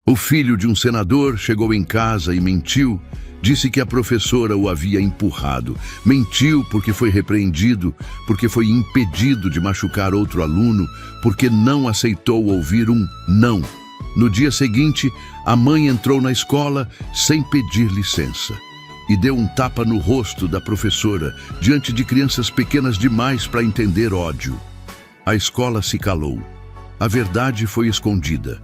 O filho de um senador chegou em casa e mentiu. Disse que a professora o havia empurrado. Mentiu porque foi repreendido, porque foi impedido de machucar outro aluno, porque não aceitou ouvir um não. No dia seguinte, a mãe entrou na escola sem pedir licença e deu um tapa no rosto da professora diante de crianças pequenas demais para entender ódio. A escola se calou. A verdade foi escondida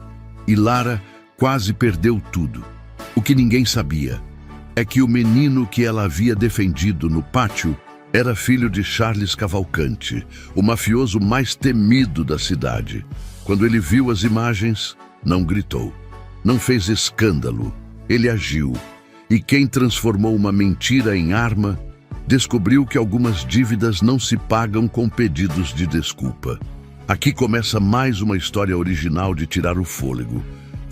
e Lara quase perdeu tudo. O que ninguém sabia é que o menino que ela havia defendido no pátio era filho de Charles Cavalcante, o mafioso mais temido da cidade. Quando ele viu as imagens, não gritou, não fez escândalo, ele agiu. E quem transformou uma mentira em arma, descobriu que algumas dívidas não se pagam com pedidos de desculpa. Aqui começa mais uma história original de tirar o fôlego.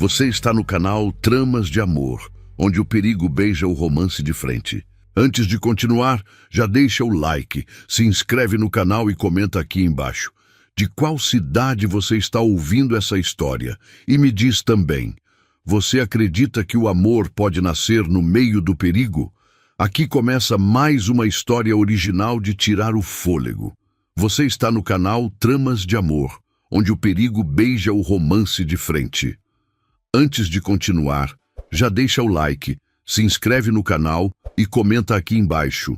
Você está no canal Tramas de Amor, onde o perigo beija o romance de frente. Antes de continuar, já deixa o like, se inscreve no canal e comenta aqui embaixo. De qual cidade você está ouvindo essa história? E me diz também, você acredita que o amor pode nascer no meio do perigo? Aqui começa mais uma história original de tirar o fôlego. Você está no canal Tramas de Amor, onde o perigo beija o romance de frente. Antes de continuar, já deixa o like, se inscreve no canal e comenta aqui embaixo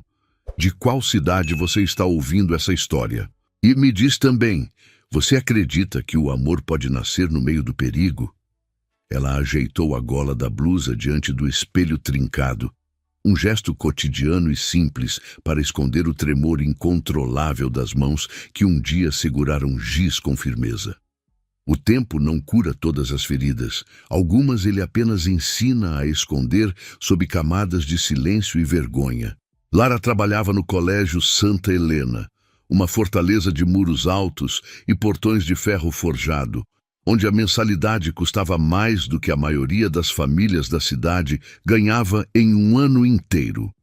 de qual cidade você está ouvindo essa história. E me diz também, você acredita que o amor pode nascer no meio do perigo? Ela ajeitou a gola da blusa diante do espelho trincado, um gesto cotidiano e simples para esconder o tremor incontrolável das mãos que um dia seguraram giz com firmeza. O tempo não cura todas as feridas. Algumas ele apenas ensina a esconder sob camadas de silêncio e vergonha. Lara trabalhava no Colégio Santa Helena, uma fortaleza de muros altos e portões de ferro forjado, onde a mensalidade custava mais do que a maioria das famílias da cidade ganhava em um ano inteiro.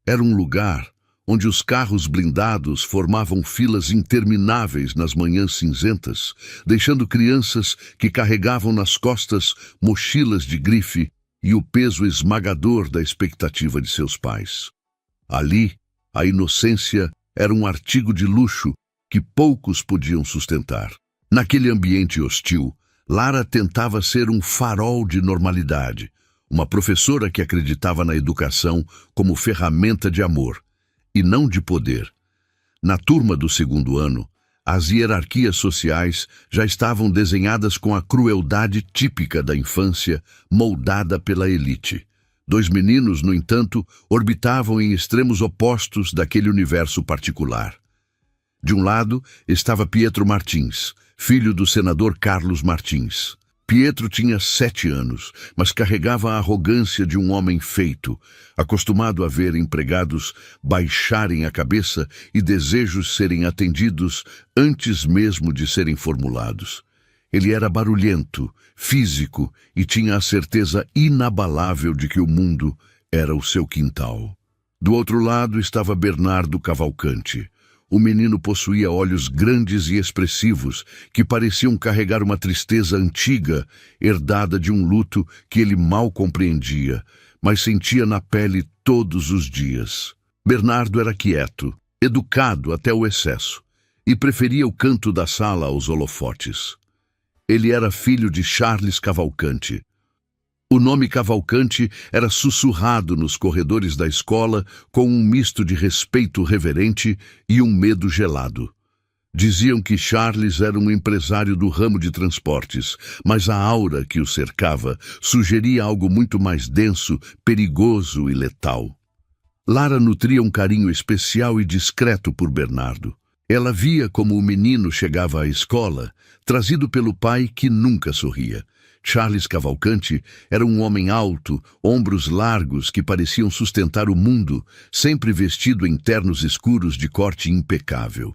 Era um lugar onde os carros blindados formavam filas intermináveis nas manhãs cinzentas, deixando crianças que carregavam nas costas mochilas de grife e o peso esmagador da expectativa de seus pais. Ali, a inocência era um artigo de luxo que poucos podiam sustentar. Naquele ambiente hostil, Lara tentava ser um farol de normalidade, uma professora que acreditava na educação como ferramenta de amor e não de poder. Na turma do segundo ano, as hierarquias sociais já estavam desenhadas com a crueldade típica da infância, moldada pela elite. Dois meninos, no entanto, orbitavam em extremos opostos daquele universo particular. De um lado estava Pietro Martins, filho do senador Carlos Martins. Pietro tinha 7 anos, mas carregava a arrogância de um homem feito, acostumado a ver empregados baixarem a cabeça e desejos serem atendidos antes mesmo de serem formulados. Ele era barulhento, físico e tinha a certeza inabalável de que o mundo era o seu quintal. Do outro lado estava Bernardo Cavalcante. O menino possuía olhos grandes e expressivos que pareciam carregar uma tristeza antiga, herdada de um luto que ele mal compreendia, mas sentia na pele todos os dias. Bernardo era quieto, educado até o excesso, e preferia o canto da sala aos holofotes. Ele era filho de Charles Cavalcante. O nome Cavalcante era sussurrado nos corredores da escola com um misto de respeito reverente e um medo gelado. Diziam que Charles era um empresário do ramo de transportes, mas a aura que o cercava sugeria algo muito mais denso, perigoso e letal. Lara nutria um carinho especial e discreto por Bernardo. Ela via como o menino chegava à escola, trazido pelo pai que nunca sorria. Charles Cavalcante era um homem alto, ombros largos que pareciam sustentar o mundo, sempre vestido em ternos escuros de corte impecável.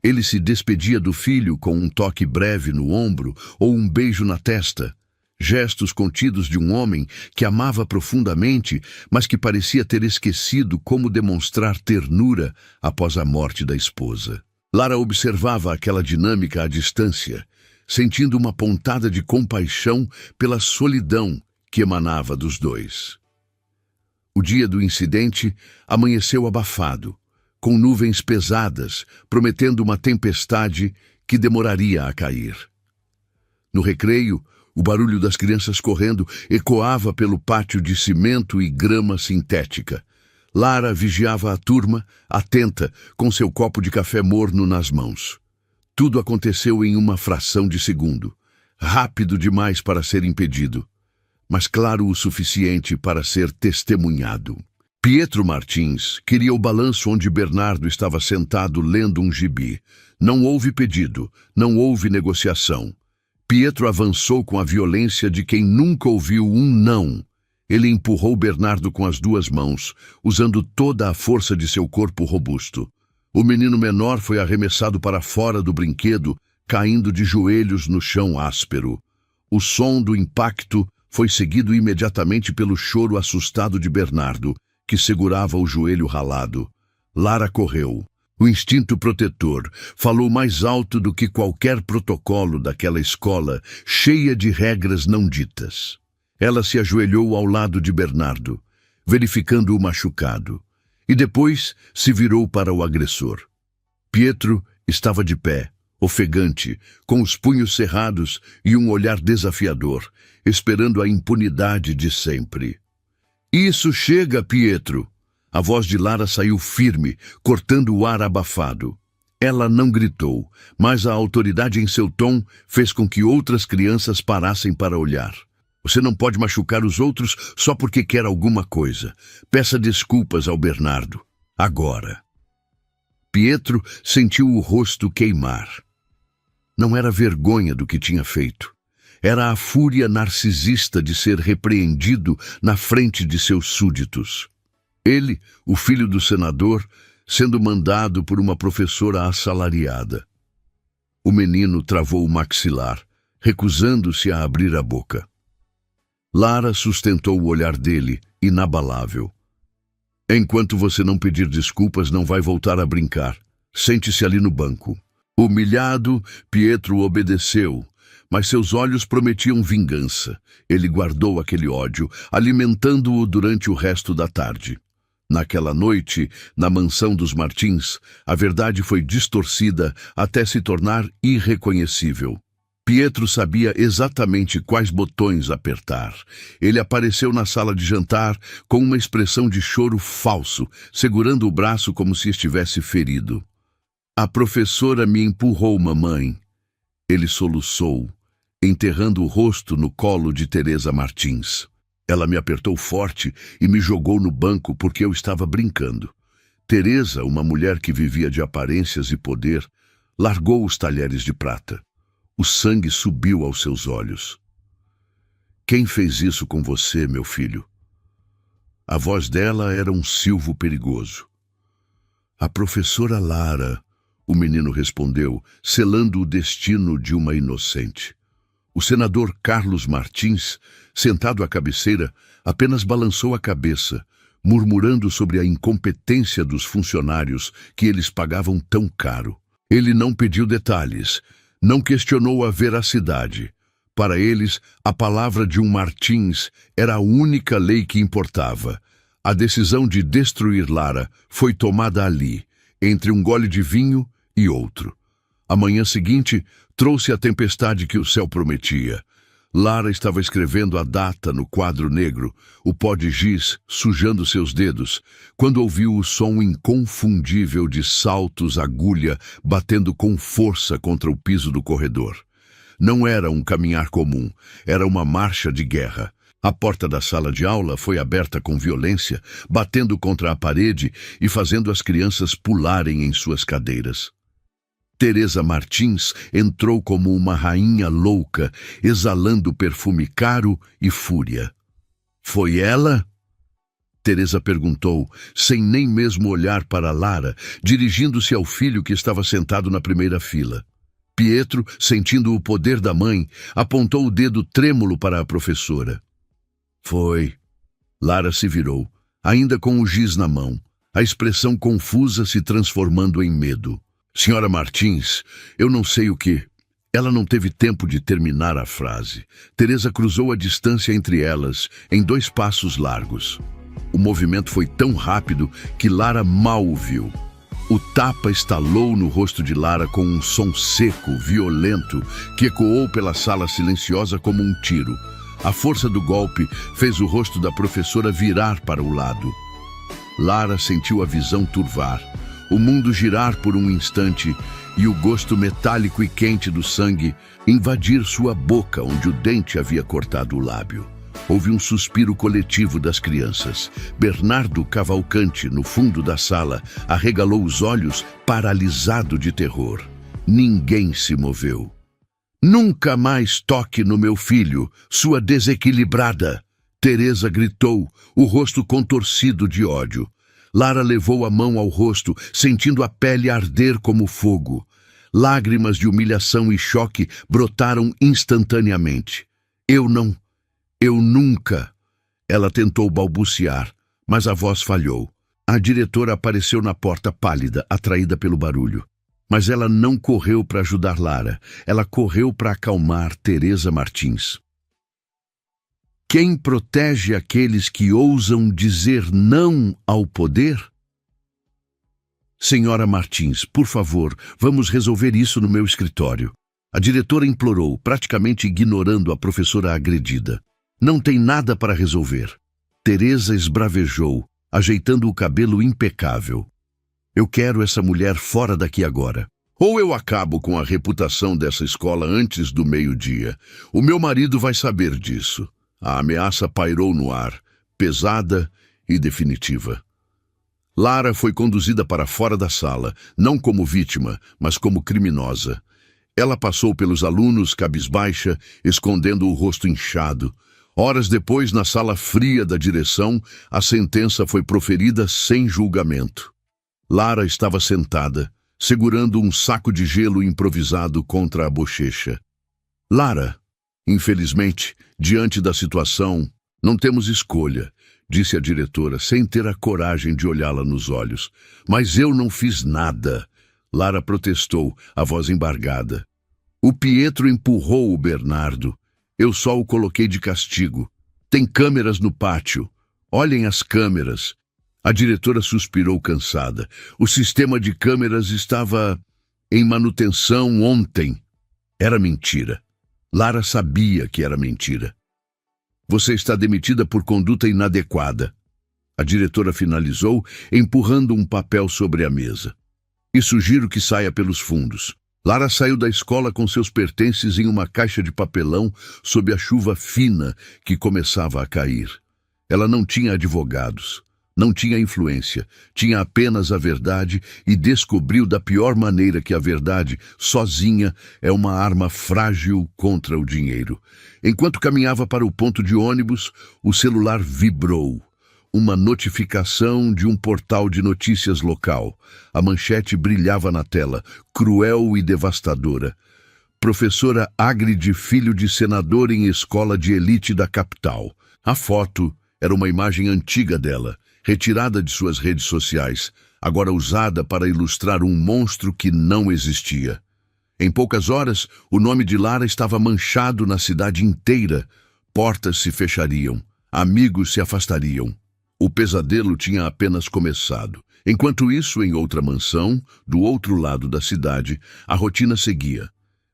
Ele se despedia do filho com um toque breve no ombro ou um beijo na testa, gestos contidos de um homem que amava profundamente, mas que parecia ter esquecido como demonstrar ternura após a morte da esposa. Lara observava aquela dinâmica à distância, sentindo uma pontada de compaixão pela solidão que emanava dos dois. O dia do incidente amanheceu abafado, com nuvens pesadas, prometendo uma tempestade que demoraria a cair. No recreio, o barulho das crianças correndo ecoava pelo pátio de cimento e grama sintética. Lara vigiava a turma, atenta, com seu copo de café morno nas mãos. Tudo aconteceu em uma fração de segundo, rápido demais para ser impedido, mas claro o suficiente para ser testemunhado. Pietro Martins queria o balanço onde Bernardo estava sentado lendo um gibi. Não houve pedido, não houve negociação. Pietro avançou com a violência de quem nunca ouviu um não. Ele empurrou Bernardo com as duas mãos, usando toda a força de seu corpo robusto. O menino menor foi arremessado para fora do brinquedo, caindo de joelhos no chão áspero. O som do impacto foi seguido imediatamente pelo choro assustado de Bernardo, que segurava o joelho ralado. Lara correu. O instinto protetor falou mais alto do que qualquer protocolo daquela escola, cheia de regras não ditas. Ela se ajoelhou ao lado de Bernardo, verificando o machucado, e depois se virou para o agressor. Pietro estava de pé, ofegante, com os punhos cerrados e um olhar desafiador, esperando a impunidade de sempre. "Isso chega, Pietro!" A voz de Lara saiu firme, cortando o ar abafado. Ela não gritou, mas a autoridade em seu tom fez com que outras crianças parassem para olhar. "Você não pode machucar os outros só porque quer alguma coisa. Peça desculpas ao Bernardo. Agora." Pietro sentiu o rosto queimar. Não era vergonha do que tinha feito. Era a fúria narcisista de ser repreendido na frente de seus súditos. Ele, o filho do senador, sendo mandado por uma professora assalariada. O menino travou o maxilar, recusando-se a abrir a boca. Lara sustentou o olhar dele, inabalável. "Enquanto você não pedir desculpas, não vai voltar a brincar. Sente-se ali no banco." Humilhado, Pietro obedeceu, mas seus olhos prometiam vingança. Ele guardou aquele ódio, alimentando-o durante o resto da tarde. Naquela noite, na mansão dos Martins, a verdade foi distorcida até se tornar irreconhecível. Pietro sabia exatamente quais botões apertar. Ele apareceu na sala de jantar com uma expressão de choro falso, segurando o braço como se estivesse ferido. "A professora me empurrou, mamãe." Ele soluçou, enterrando o rosto no colo de Teresa Martins. "Ela me apertou forte e me jogou no banco porque eu estava brincando." Teresa, uma mulher que vivia de aparências e poder, largou os talheres de prata. O sangue subiu aos seus olhos. "Quem fez isso com você, meu filho?" A voz dela era um silvo perigoso. "A professora Lara," o menino respondeu, selando o destino de uma inocente. O senador Carlos Martins, sentado à cabeceira, apenas balançou a cabeça, murmurando sobre a incompetência dos funcionários que eles pagavam tão caro. Ele não pediu detalhes, não questionou a veracidade. Para eles, a palavra de um Martins era a única lei que importava. A decisão de destruir Lara foi tomada ali, entre um gole de vinho e outro. A manhã seguinte trouxe a tempestade que o céu prometia. Lara estava escrevendo a data no quadro negro, o pó de giz sujando seus dedos, quando ouviu o som inconfundível de saltos agulha batendo com força contra o piso do corredor. Não era um caminhar comum, era uma marcha de guerra. A porta da sala de aula foi aberta com violência, batendo contra a parede e fazendo as crianças pularem em suas cadeiras. Teresa Martins entrou como uma rainha louca, exalando perfume caro e fúria. "Foi ela?" Teresa perguntou, sem nem mesmo olhar para Lara, dirigindo-se ao filho que estava sentado na primeira fila. Pietro, sentindo o poder da mãe, apontou o dedo trêmulo para a professora. "Foi." Lara se virou, ainda com o giz na mão, a expressão confusa se transformando em medo. "Senhora Martins, eu não sei o que..." Ela não teve tempo de terminar a frase. Teresa cruzou a distância entre elas em 2 passos largos. O movimento foi tão rápido que Lara mal o viu. O tapa estalou no rosto de Lara com um som seco, violento, que ecoou pela sala silenciosa como um tiro. A força do golpe fez o rosto da professora virar para o lado. Lara sentiu a visão turvar, o mundo girar por um instante e o gosto metálico e quente do sangue invadir sua boca, onde o dente havia cortado o lábio. Houve um suspiro coletivo das crianças. Bernardo Cavalcante, no fundo da sala, arregalou os olhos, paralisado de terror. Ninguém se moveu. "Nunca mais toque no meu filho, sua desequilibrada!" Teresa gritou, o rosto contorcido de ódio. Lara levou a mão ao rosto, sentindo a pele arder como fogo. Lágrimas de humilhação e choque brotaram instantaneamente. Eu nunca... Ela tentou balbuciar, mas a voz falhou. A diretora apareceu na porta pálida, atraída pelo barulho. Mas ela não correu para ajudar Lara. Ela correu para acalmar Teresa Martins. Quem protege aqueles que ousam dizer não ao poder? Senhora Martins, por favor, vamos resolver isso no meu escritório. A diretora implorou, praticamente ignorando a professora agredida. Não tem nada para resolver. Teresa esbravejou, ajeitando o cabelo impecável. Eu quero essa mulher fora daqui agora. Ou eu acabo com a reputação dessa escola antes do meio-dia. O meu marido vai saber disso. A ameaça pairou no ar, pesada e definitiva. Lara foi conduzida para fora da sala, não como vítima, mas como criminosa. Ela passou pelos alunos cabisbaixa, escondendo o rosto inchado. Horas depois, na sala fria da direção, a sentença foi proferida sem julgamento. Lara estava sentada, segurando um saco de gelo improvisado contra a bochecha. Lara, infelizmente, diante da situação, não temos escolha, disse a diretora, sem ter a coragem de olhá-la nos olhos. Mas eu não fiz nada. Lara protestou, a voz embargada. O Pietro empurrou o Bernardo. Eu só o coloquei de castigo. Tem câmeras no pátio. Olhem as câmeras. A diretora suspirou cansada. O sistema de câmeras estava em manutenção ontem. Era mentira. Lara sabia que era mentira. Você está demitida por conduta inadequada. A diretora finalizou, empurrando um papel sobre a mesa. E sugiro que saia pelos fundos. Lara saiu da escola com seus pertences em uma caixa de papelão sob a chuva fina que começava a cair. Ela não tinha advogados, não tinha influência, tinha apenas a verdade e descobriu da pior maneira que a verdade, sozinha, é uma arma frágil contra o dinheiro. Enquanto caminhava para o ponto de ônibus, o celular vibrou. Uma notificação de um portal de notícias local. A manchete brilhava na tela, cruel e devastadora. Professora agride filho de senador em escola de elite da capital. A foto era uma imagem antiga dela, retirada de suas redes sociais, agora usada para ilustrar um monstro que não existia. Em poucas horas, o nome de Lara estava manchado na cidade inteira. Portas se fechariam, amigos se afastariam. O pesadelo tinha apenas começado. Enquanto isso, em outra mansão, do outro lado da cidade, a rotina seguia.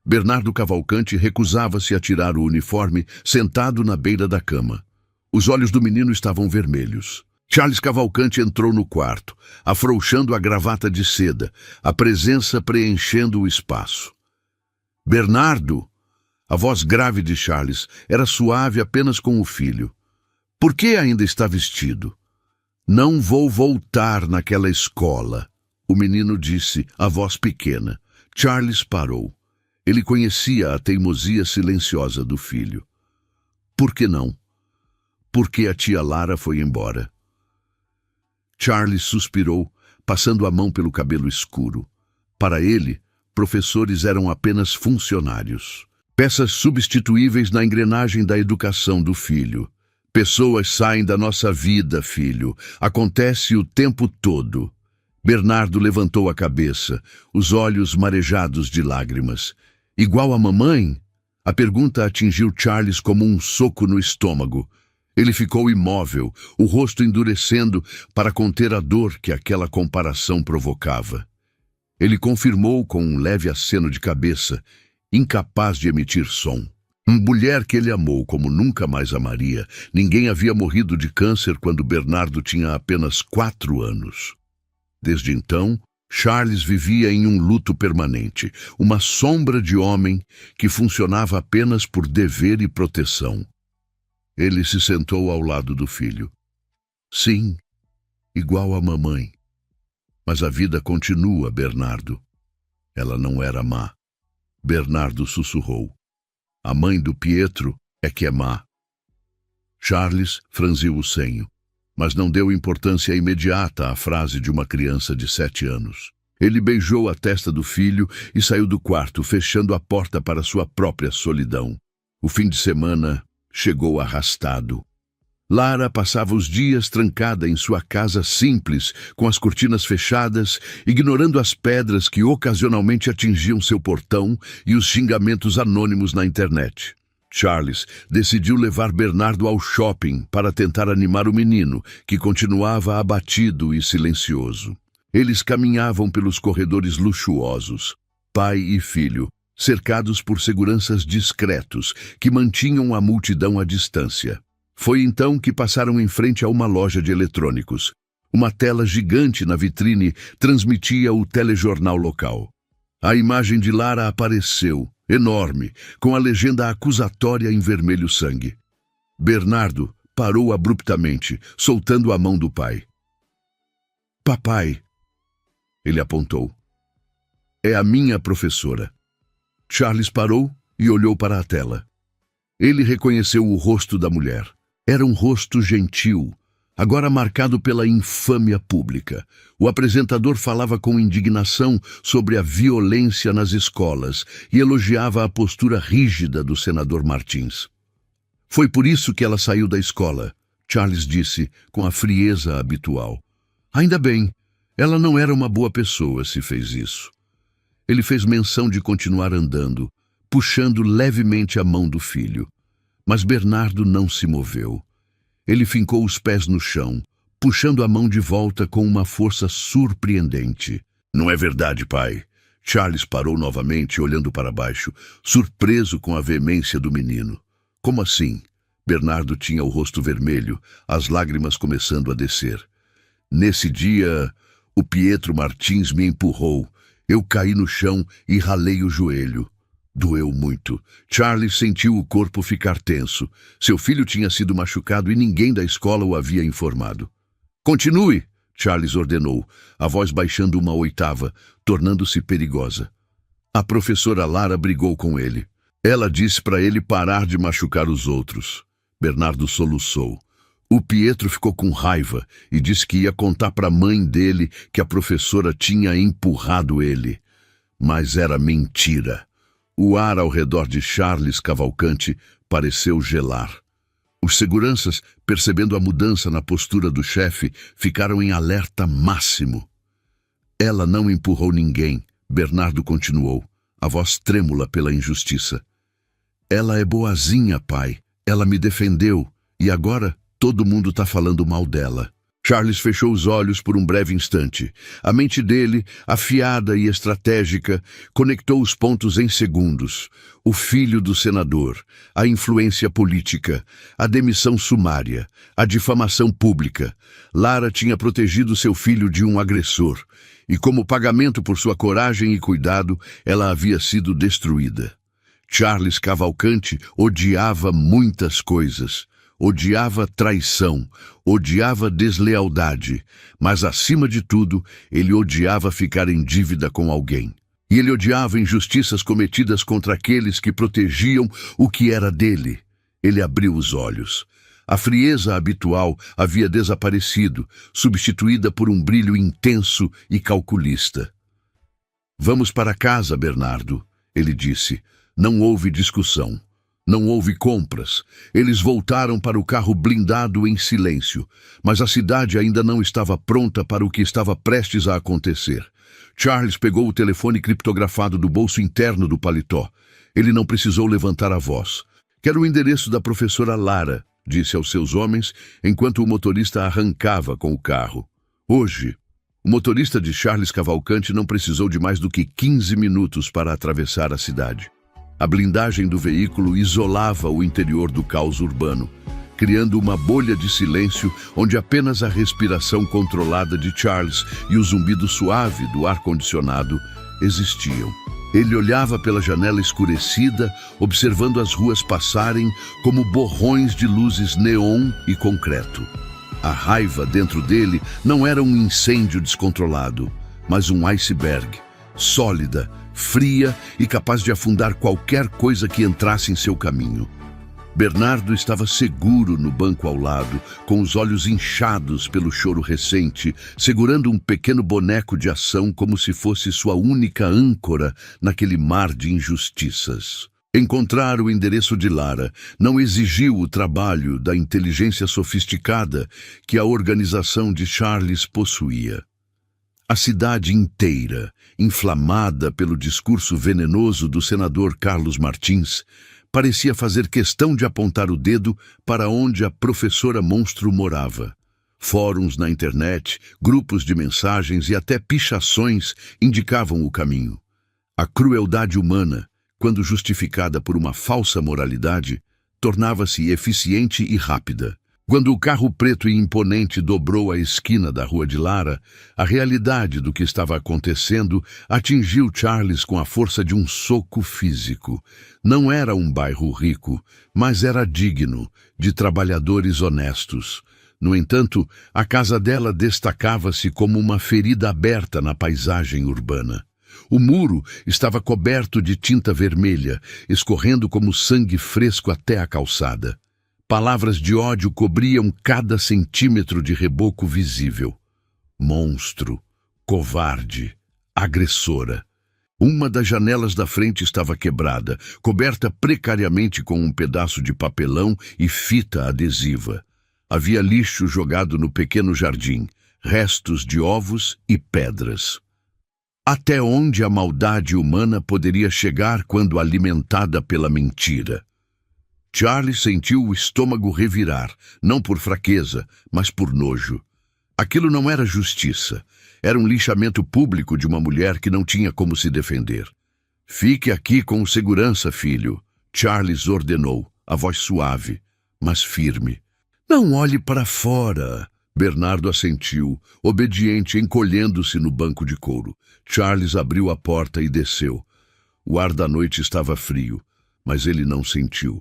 Bernardo Cavalcante recusava-se a tirar o uniforme, sentado na beira da cama. Os olhos do menino estavam vermelhos. Charles Cavalcante entrou no quarto, afrouxando a gravata de seda, a presença preenchendo o espaço. Bernardo! A voz grave de Charles era suave apenas com o filho. Por que ainda está vestido? Não vou voltar naquela escola, o menino disse, a voz pequena. Charles parou. Ele conhecia a teimosia silenciosa do filho. Por que não? Porque a tia Lara foi embora. Charles suspirou, passando a mão pelo cabelo escuro. Para ele, professores eram apenas funcionários. Peças substituíveis na engrenagem da educação do filho. Pessoas saem da nossa vida, filho. Acontece o tempo todo. Bernardo levantou a cabeça, os olhos marejados de lágrimas. Igual a mamãe? A pergunta atingiu Charles como um soco no estômago. Ele ficou imóvel, o rosto endurecendo para conter a dor que aquela comparação provocava. Ele confirmou com um leve aceno de cabeça, incapaz de emitir som. Mulher que ele amou como nunca mais amaria. Ninguém havia morrido de câncer quando Bernardo tinha apenas 4 anos. Desde então, Charles vivia em um luto permanente, uma sombra de homem que funcionava apenas por dever e proteção. Ele se sentou ao lado do filho. Sim, igual a mamãe. Mas a vida continua, Bernardo. Ela não era má. Bernardo sussurrou. A mãe do Pietro é que é má. Charles franziu o senho, mas não deu importância imediata à frase de uma criança de 7 anos. Ele beijou a testa do filho e saiu do quarto, fechando a porta para sua própria solidão. O fim de semana chegou arrastado. Lara passava os dias trancada em sua casa simples, com as cortinas fechadas, ignorando as pedras que ocasionalmente atingiam seu portão e os xingamentos anônimos na internet. Charles decidiu levar Bernardo ao shopping para tentar animar o menino, que continuava abatido e silencioso. Eles caminhavam pelos corredores luxuosos, pai e filho, cercados por seguranças discretos que mantinham a multidão à distância. Foi então que passaram em frente a uma loja de eletrônicos. Uma tela gigante na vitrine transmitia o telejornal local. A imagem de Lara apareceu, enorme, com a legenda acusatória em vermelho sangue. Bernardo parou abruptamente, soltando a mão do pai. Papai, ele apontou. É a minha professora. Charles parou e olhou para a tela. Ele reconheceu o rosto da mulher. Era um rosto gentil, agora marcado pela infâmia pública. O apresentador falava com indignação sobre a violência nas escolas e elogiava a postura rígida do senador Martins. Foi por isso que ela saiu da escola, Charles disse com a frieza habitual. Ainda bem, ela não era uma boa pessoa se fez isso. Ele fez menção de continuar andando, puxando levemente a mão do filho. Mas Bernardo não se moveu. Ele fincou os pés no chão, puxando a mão de volta com uma força surpreendente. Não é verdade, pai. Charles parou novamente, olhando para baixo, surpreso com a veemência do menino. Como assim? Bernardo tinha o rosto vermelho, as lágrimas começando a descer. Nesse dia, o Pietro Martins me empurrou. Eu caí no chão e ralei o joelho. Doeu muito. Charles sentiu o corpo ficar tenso. Seu filho tinha sido machucado e ninguém da escola o havia informado. Continue, Charles ordenou, a voz baixando uma oitava, tornando-se perigosa. A professora Lara brigou com ele. Ela disse para ele parar de machucar os outros. Bernardo soluçou. O Pietro ficou com raiva e disse que ia contar para a mãe dele que a professora tinha empurrado ele. Mas era mentira. O ar ao redor de Charles Cavalcante pareceu gelar. Os seguranças, percebendo a mudança na postura do chefe, ficaram em alerta máximo. Ela não empurrou ninguém, Bernardo continuou, a voz trêmula pela injustiça. Ela é boazinha, pai. Ela me defendeu e agora todo mundo está falando mal dela. Charles fechou os olhos por um breve instante. A mente dele, afiada e estratégica, conectou os pontos em segundos. O filho do senador, a influência política, a demissão sumária, a difamação pública. Lara tinha protegido seu filho de um agressor, e como pagamento por sua coragem e cuidado, ela havia sido destruída. Charles Cavalcante odiava muitas coisas. Odiava traição, odiava deslealdade, mas acima de tudo, ele odiava ficar em dívida com alguém. E ele odiava injustiças cometidas contra aqueles que protegiam o que era dele. Ele abriu os olhos. A frieza habitual havia desaparecido, substituída por um brilho intenso e calculista. Vamos para casa, Bernardo, ele disse. Não houve discussão. Não houve compras. Eles voltaram para o carro blindado em silêncio, mas a cidade ainda não estava pronta para o que estava prestes a acontecer. Charles pegou o telefone criptografado do bolso interno do paletó. Ele não precisou levantar a voz. Quero o endereço da professora Lara, disse aos seus homens, enquanto o motorista arrancava com o carro. Hoje, o motorista de Charles Cavalcante não precisou de mais do que 15 minutos para atravessar a cidade. A blindagem do veículo isolava o interior do caos urbano, criando uma bolha de silêncio onde apenas a respiração controlada de Charles e o zumbido suave do ar-condicionado existiam. Ele olhava pela janela escurecida, observando as ruas passarem como borrões de luzes neon e concreto. A raiva dentro dele não era um incêndio descontrolado, mas um iceberg, sólida, fria e capaz de afundar qualquer coisa que entrasse em seu caminho. Bernardo estava seguro no banco ao lado, com os olhos inchados pelo choro recente, segurando um pequeno boneco de ação como se fosse sua única âncora naquele mar de injustiças. Encontrar o endereço de Lara não exigiu o trabalho da inteligência sofisticada que a organização de Charles possuía. A cidade inteira, inflamada pelo discurso venenoso do senador Carlos Martins, parecia fazer questão de apontar o dedo para onde a professora monstro morava. Fóruns na internet, grupos de mensagens e até pichações indicavam o caminho. A crueldade humana, quando justificada por uma falsa moralidade, tornava-se eficiente e rápida. Quando o carro preto e imponente dobrou a esquina da Rua de Lara, a realidade do que estava acontecendo atingiu Charles com a força de um soco físico. Não era um bairro rico, mas era digno, de trabalhadores honestos. No entanto, a casa dela destacava-se como uma ferida aberta na paisagem urbana. O muro estava coberto de tinta vermelha, escorrendo como sangue fresco até a calçada. Palavras de ódio cobriam cada centímetro de reboco visível. Monstro, covarde, agressora. Uma das janelas da frente estava quebrada, coberta precariamente com um pedaço de papelão e fita adesiva. Havia lixo jogado no pequeno jardim, restos de ovos e pedras. Até onde a maldade humana poderia chegar quando alimentada pela mentira? Charles sentiu o estômago revirar, não por fraqueza, mas por nojo. Aquilo não era justiça. Era um lixamento público de uma mulher que não tinha como se defender. Fique aqui com segurança, filho, Charles ordenou, a voz suave, mas firme. Não olhe para fora. Bernardo assentiu, obediente, encolhendo-se no banco de couro. Charles abriu a porta e desceu. O ar da noite estava frio, mas ele não sentiu.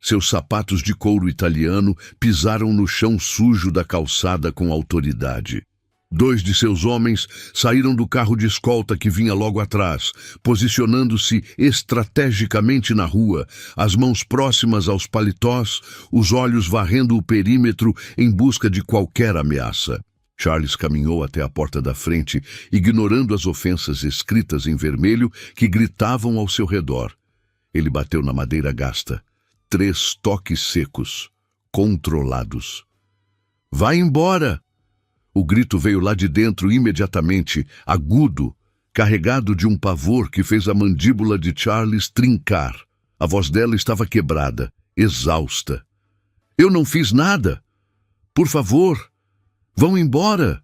Seus sapatos de couro italiano pisaram no chão sujo da calçada com autoridade. 2 de seus homens saíram do carro de escolta que vinha logo atrás, posicionando-se estrategicamente na rua, as mãos próximas aos paletós, os olhos varrendo o perímetro em busca de qualquer ameaça. Charles caminhou até a porta da frente, ignorando as ofensas escritas em vermelho que gritavam ao seu redor. Ele bateu na madeira gasta. 3 toques secos, controlados. Vá embora! O grito veio lá de dentro imediatamente, agudo, carregado de um pavor que fez a mandíbula de Charles trincar. A voz dela estava quebrada, exausta. Eu não fiz nada! Por favor, vão embora!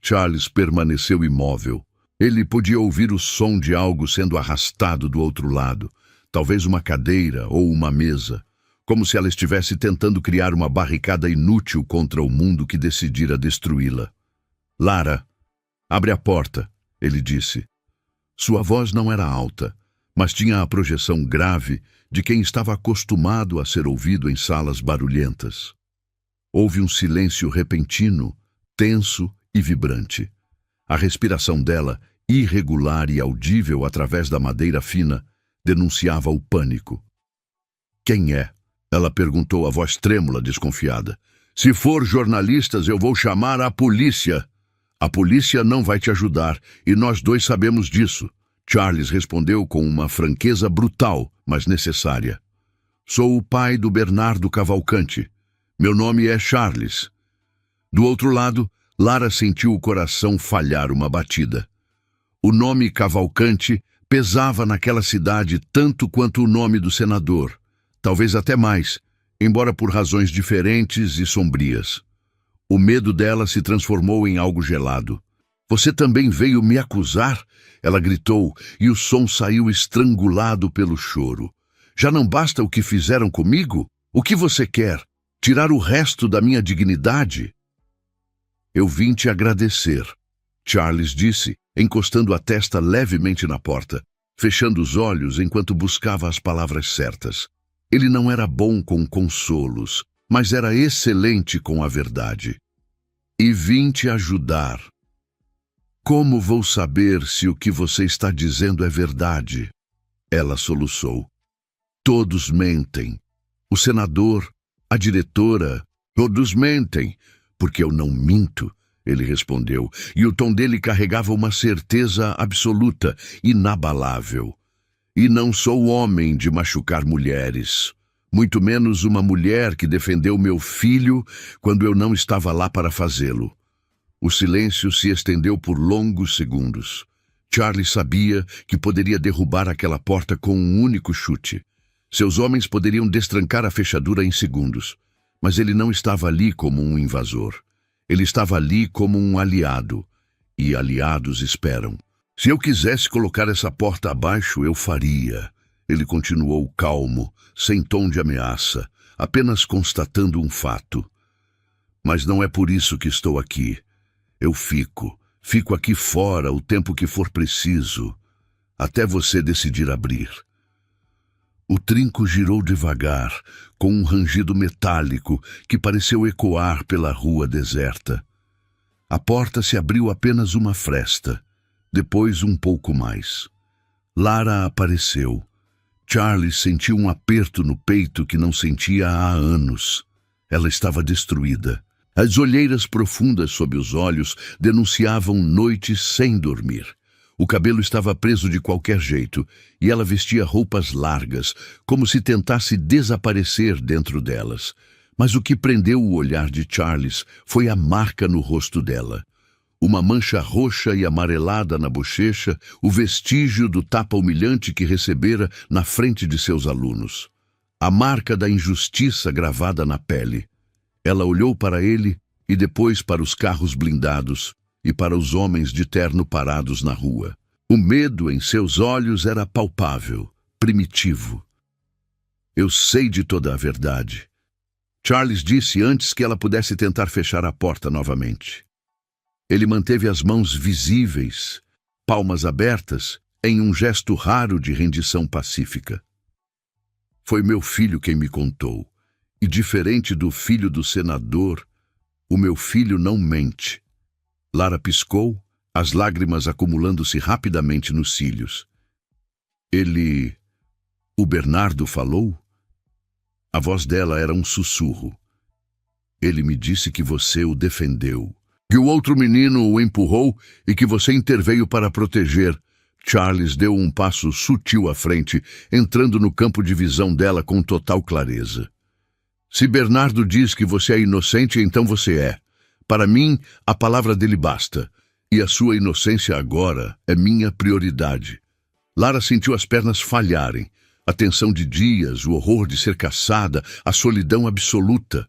Charles permaneceu imóvel. Ele podia ouvir o som de algo sendo arrastado do outro lado. Talvez uma cadeira ou uma mesa, como se ela estivesse tentando criar uma barricada inútil contra o mundo que decidira destruí-la. Lara, abre a porta, ele disse. Sua voz não era alta, mas tinha a projeção grave de quem estava acostumado a ser ouvido em salas barulhentas. Houve um silêncio repentino, tenso e vibrante. A respiração dela, irregular e audível através da madeira fina, denunciava o pânico. Quem é? Ela perguntou, a voz trêmula, desconfiada. Se for jornalistas, eu vou chamar a polícia. A polícia não vai te ajudar, e nós 2 sabemos disso. Charles respondeu com uma franqueza brutal, mas necessária. Sou o pai do Bernardo Cavalcante. Meu nome é Charles. Do outro lado, Lara sentiu o coração falhar uma batida. O nome Cavalcante pesava naquela cidade tanto quanto o nome do senador, talvez até mais, embora por razões diferentes e sombrias. O medo dela se transformou em algo gelado. Você também veio me acusar? Ela gritou, e o som saiu estrangulado pelo choro. Já não basta o que fizeram comigo? O que você quer? Tirar o resto da minha dignidade? Eu vim te agradecer, Charles disse, encostando a testa levemente na porta, fechando os olhos enquanto buscava as palavras certas. Ele não era bom com consolos, mas era excelente com a verdade. E vim te ajudar. Como vou saber se o que você está dizendo é verdade? Ela soluçou. Todos mentem. O senador, a diretora, todos mentem. Porque eu não minto, ele respondeu, e o tom dele carregava uma certeza absoluta, inabalável. E não sou homem de machucar mulheres, muito menos uma mulher que defendeu meu filho quando eu não estava lá para fazê-lo. O silêncio se estendeu por longos segundos. Charlie sabia que poderia derrubar aquela porta com um único chute. Seus homens poderiam destrancar a fechadura em segundos. Mas ele não estava ali como um invasor. Ele estava ali como um aliado. E aliados esperam. Se eu quisesse colocar essa porta abaixo, eu faria. Ele continuou calmo, sem tom de ameaça, apenas constatando um fato. Mas não é por isso que estou aqui. Eu fico aqui fora o tempo que for preciso, até você decidir abrir. O trinco girou devagar, com um rangido metálico que pareceu ecoar pela rua deserta. A porta se abriu apenas uma fresta, depois um pouco mais. Lara apareceu. Charlie sentiu um aperto no peito que não sentia há anos. Ela estava destruída. As olheiras profundas sob os olhos denunciavam noites sem dormir. O cabelo estava preso de qualquer jeito, e ela vestia roupas largas, como se tentasse desaparecer dentro delas. Mas o que prendeu o olhar de Charles foi a marca no rosto dela. Uma mancha roxa e amarelada na bochecha, o vestígio do tapa humilhante que recebera na frente de seus alunos. A marca da injustiça gravada na pele. Ela olhou para ele e depois para os carros blindados e para os homens de terno parados na rua. O medo em seus olhos era palpável, primitivo. Eu sei de toda a verdade. Charles disse antes que ela pudesse tentar fechar a porta novamente. Ele manteve as mãos visíveis, palmas abertas, em um gesto raro de rendição pacífica. Foi meu filho quem me contou. E diferente do filho do senador, o meu filho não mente. Lara piscou, as lágrimas acumulando-se rapidamente nos cílios. O Bernardo falou? A voz dela era um sussurro. Ele me disse que você o defendeu, que o outro menino o empurrou e que você interveio para proteger. Charles deu um passo sutil à frente, entrando no campo de visão dela com total clareza. Se Bernardo diz que você é inocente, então você é. Para mim, a palavra dele basta. E a sua inocência agora é minha prioridade. Lara sentiu as pernas falharem. A tensão de dias, o horror de ser caçada, a solidão absoluta.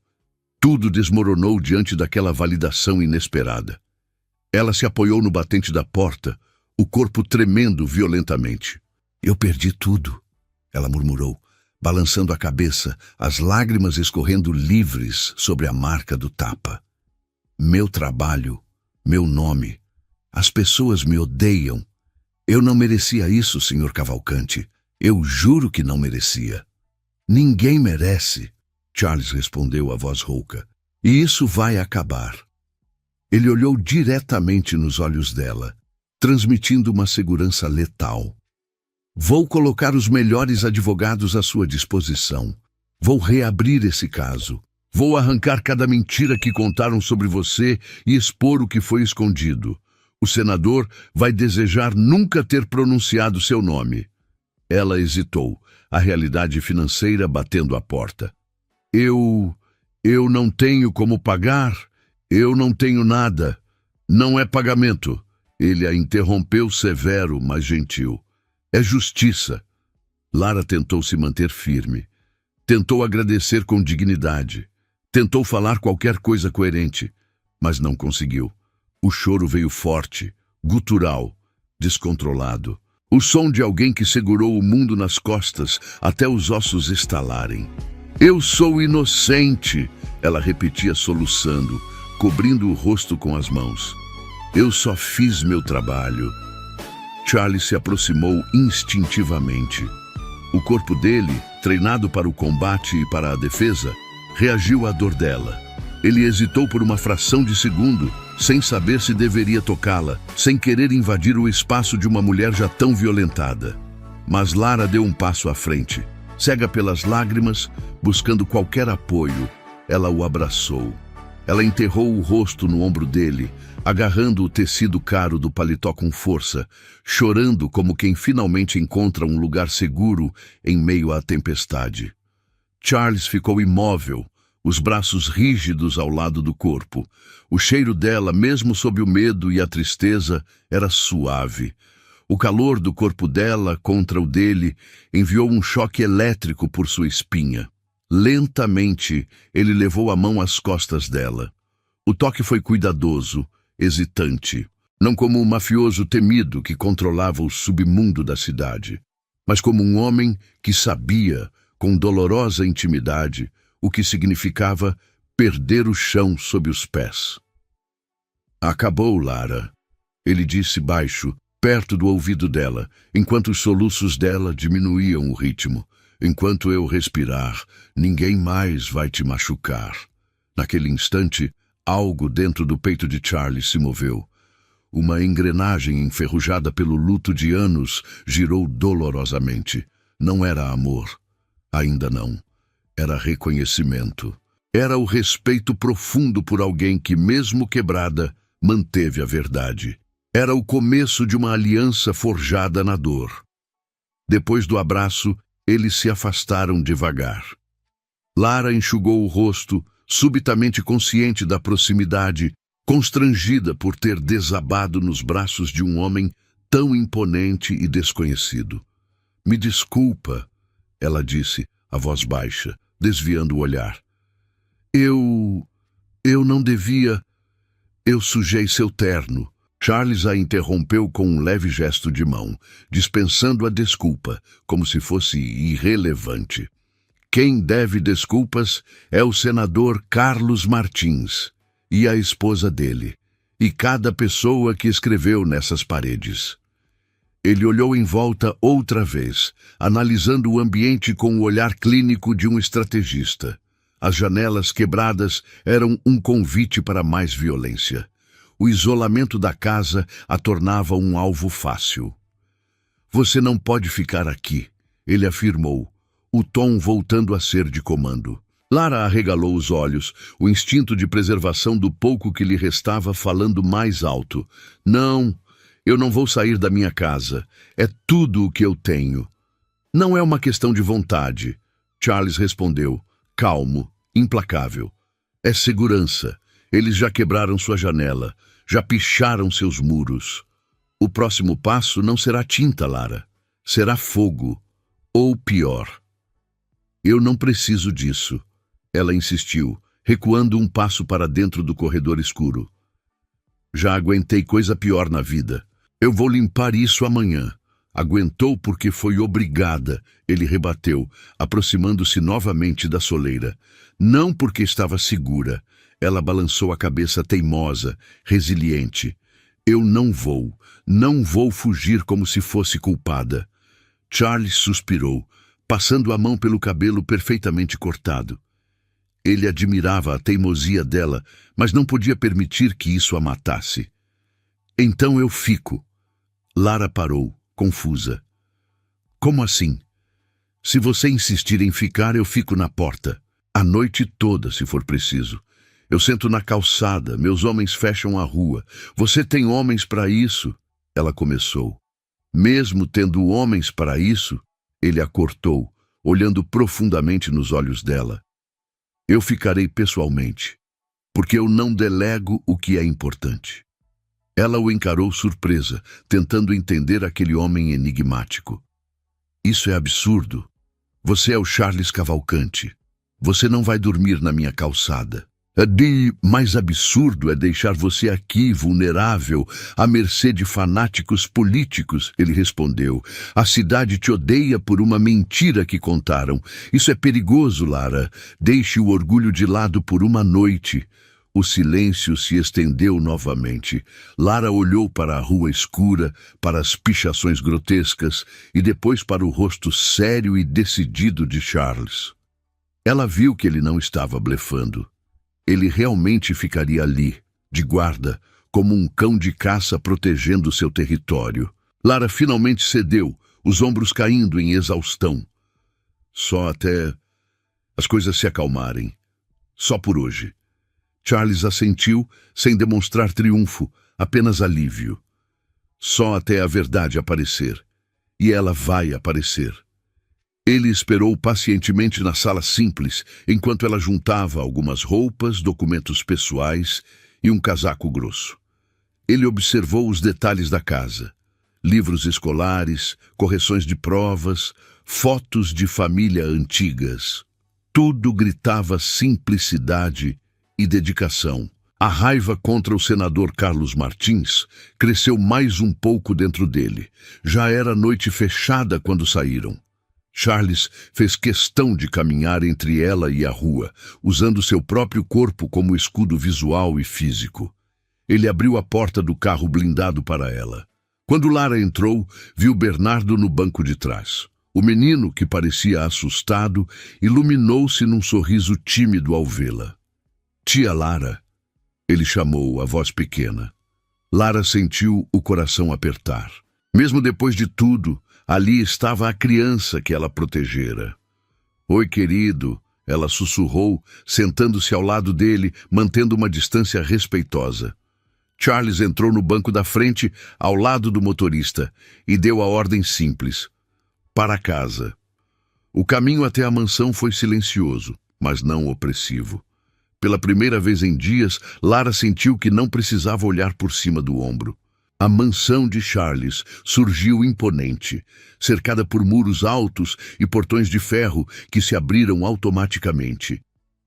Tudo desmoronou diante daquela validação inesperada. Ela se apoiou no batente da porta, o corpo tremendo violentamente. Eu perdi tudo, ela murmurou, balançando a cabeça, as lágrimas escorrendo livres sobre a marca do tapa. Meu trabalho, meu nome. As pessoas me odeiam. Eu não merecia isso, Sr. Cavalcante. Eu juro que não merecia. Ninguém merece, Charles respondeu a voz rouca. E isso vai acabar. Ele olhou diretamente nos olhos dela, transmitindo uma segurança letal. Vou colocar os melhores advogados à sua disposição. Vou reabrir esse caso. Vou arrancar cada mentira que contaram sobre você e expor o que foi escondido. O senador vai desejar nunca ter pronunciado seu nome. Ela hesitou, a realidade financeira batendo à porta. Eu não tenho como pagar. Eu não tenho nada. Não é pagamento. Ele a interrompeu severo, mas gentil. É justiça. Lara tentou se manter firme. Tentou agradecer com dignidade. Tentou falar qualquer coisa coerente, mas não conseguiu. O choro veio forte, gutural, descontrolado. O som de alguém que segurou o mundo nas costas até os ossos estalarem. Eu sou inocente, ela repetia soluçando, cobrindo o rosto com as mãos. Eu só fiz meu trabalho. Charlie se aproximou instintivamente. O corpo dele, treinado para o combate e para a defesa, reagiu à dor dela. Ele hesitou por uma fração de segundo, sem saber se deveria tocá-la, sem querer invadir o espaço de uma mulher já tão violentada. Mas Lara deu um passo à frente. Cega pelas lágrimas, buscando qualquer apoio, ela o abraçou. Ela enterrou o rosto no ombro dele, agarrando o tecido caro do paletó com força, chorando como quem finalmente encontra um lugar seguro em meio à tempestade. Charles ficou imóvel, os braços rígidos ao lado do corpo. O cheiro dela, mesmo sob o medo e a tristeza, era suave. O calor do corpo dela contra o dele enviou um choque elétrico por sua espinha. Lentamente, ele levou a mão às costas dela. O toque foi cuidadoso, hesitante, não como um mafioso temido que controlava o submundo da cidade, mas como um homem que sabia, com dolorosa intimidade, o que significava perder o chão sob os pés. Acabou, Lara, ele disse baixo, perto do ouvido dela, enquanto os soluços dela diminuíam o ritmo. Enquanto eu respirar, ninguém mais vai te machucar. Naquele instante, algo dentro do peito de Charlie se moveu. Uma engrenagem enferrujada pelo luto de anos girou dolorosamente. Não era amor. Ainda não. Era reconhecimento. Era o respeito profundo por alguém que, mesmo quebrada, manteve a verdade. Era o começo de uma aliança forjada na dor. Depois do abraço, eles se afastaram devagar. Lara enxugou o rosto, subitamente consciente da proximidade, constrangida por ter desabado nos braços de um homem tão imponente e desconhecido. Me desculpa, ela disse, a voz baixa, desviando o olhar. Eu não devia... Eu sujei seu terno. Charles a interrompeu com um leve gesto de mão, dispensando a desculpa, como se fosse irrelevante. Quem deve desculpas é o senador Carlos Martins e a esposa dele, e cada pessoa que escreveu nessas paredes. Ele olhou em volta outra vez, analisando o ambiente com o olhar clínico de um estrategista. As janelas quebradas eram um convite para mais violência. O isolamento da casa a tornava um alvo fácil. Você não pode ficar aqui, ele afirmou, o tom voltando a ser de comando. Lara arregalou os olhos, o instinto de preservação do pouco que lhe restava falando mais alto. Não, eu não vou sair da minha casa. É tudo o que eu tenho. Não é uma questão de vontade, Charles respondeu, calmo, implacável. É segurança. Eles já quebraram sua janela. Já picharam seus muros. O próximo passo não será tinta, Lara. Será fogo. Ou pior. Eu não preciso disso. Ela insistiu, recuando um passo para dentro do corredor escuro. Já aguentei coisa pior na vida. Eu vou limpar isso amanhã. Aguentou porque foi obrigada, ele rebateu, aproximando-se novamente da soleira. Não porque estava segura. Ela balançou a cabeça teimosa, resiliente. Eu não vou fugir como se fosse culpada. Charles suspirou, passando a mão pelo cabelo perfeitamente cortado. Ele admirava a teimosia dela, mas não podia permitir que isso a matasse. Então eu fico. Lara parou, confusa. Como assim? Se você insistir em ficar, eu fico na porta. A noite toda, se for preciso. Eu sento na calçada, meus homens fecham a rua. Você tem homens para isso? Ela começou. Mesmo tendo homens para isso, ele a cortou, olhando profundamente nos olhos dela. Eu ficarei pessoalmente, porque eu não delego o que é importante. Ela o encarou surpresa, tentando entender aquele homem enigmático. Isso é absurdo. Você é o Charles Cavalcante. Você não vai dormir na minha calçada. De mais absurdo é deixar você aqui, vulnerável, à mercê de fanáticos políticos, ele respondeu. A cidade te odeia por uma mentira que contaram. Isso é perigoso, Lara. Deixe o orgulho de lado por uma noite. O silêncio se estendeu novamente. Lara olhou para a rua escura, para as pichações grotescas e depois para o rosto sério e decidido de Charles. Ela viu que ele não estava blefando. Ele realmente ficaria ali, de guarda, como um cão de caça protegendo seu território. Lara finalmente cedeu, os ombros caindo em exaustão. Só até as coisas se acalmarem. Só por hoje. Charles assentiu, sem demonstrar triunfo, apenas alívio. Só até a verdade aparecer. E ela vai aparecer. Ele esperou pacientemente na sala simples, enquanto ela juntava algumas roupas, documentos pessoais e um casaco grosso. Ele observou os detalhes da casa. Livros escolares, correções de provas, fotos de família antigas. Tudo gritava simplicidade e dedicação. A raiva contra o senador Carlos Martins cresceu mais um pouco dentro dele. Já era noite fechada quando saíram. Charles fez questão de caminhar entre ela e a rua, usando seu próprio corpo como escudo visual e físico. Ele abriu a porta do carro blindado para ela. Quando Lara entrou, viu Bernardo no banco de trás. O menino, que parecia assustado, iluminou-se num sorriso tímido ao vê-la. Tia Lara, ele chamou, a voz pequena. Lara sentiu o coração apertar. Mesmo depois de tudo, ali estava a criança que ela protegera. Oi, querido, ela sussurrou, sentando-se ao lado dele, mantendo uma distância respeitosa. Charles entrou no banco da frente, ao lado do motorista, e deu a ordem simples. Para casa. O caminho até a mansão foi silencioso, mas não opressivo. Pela primeira vez em dias, Lara sentiu que não precisava olhar por cima do ombro. A mansão de Charles surgiu imponente, cercada por muros altos e portões de ferro que se abriram automaticamente.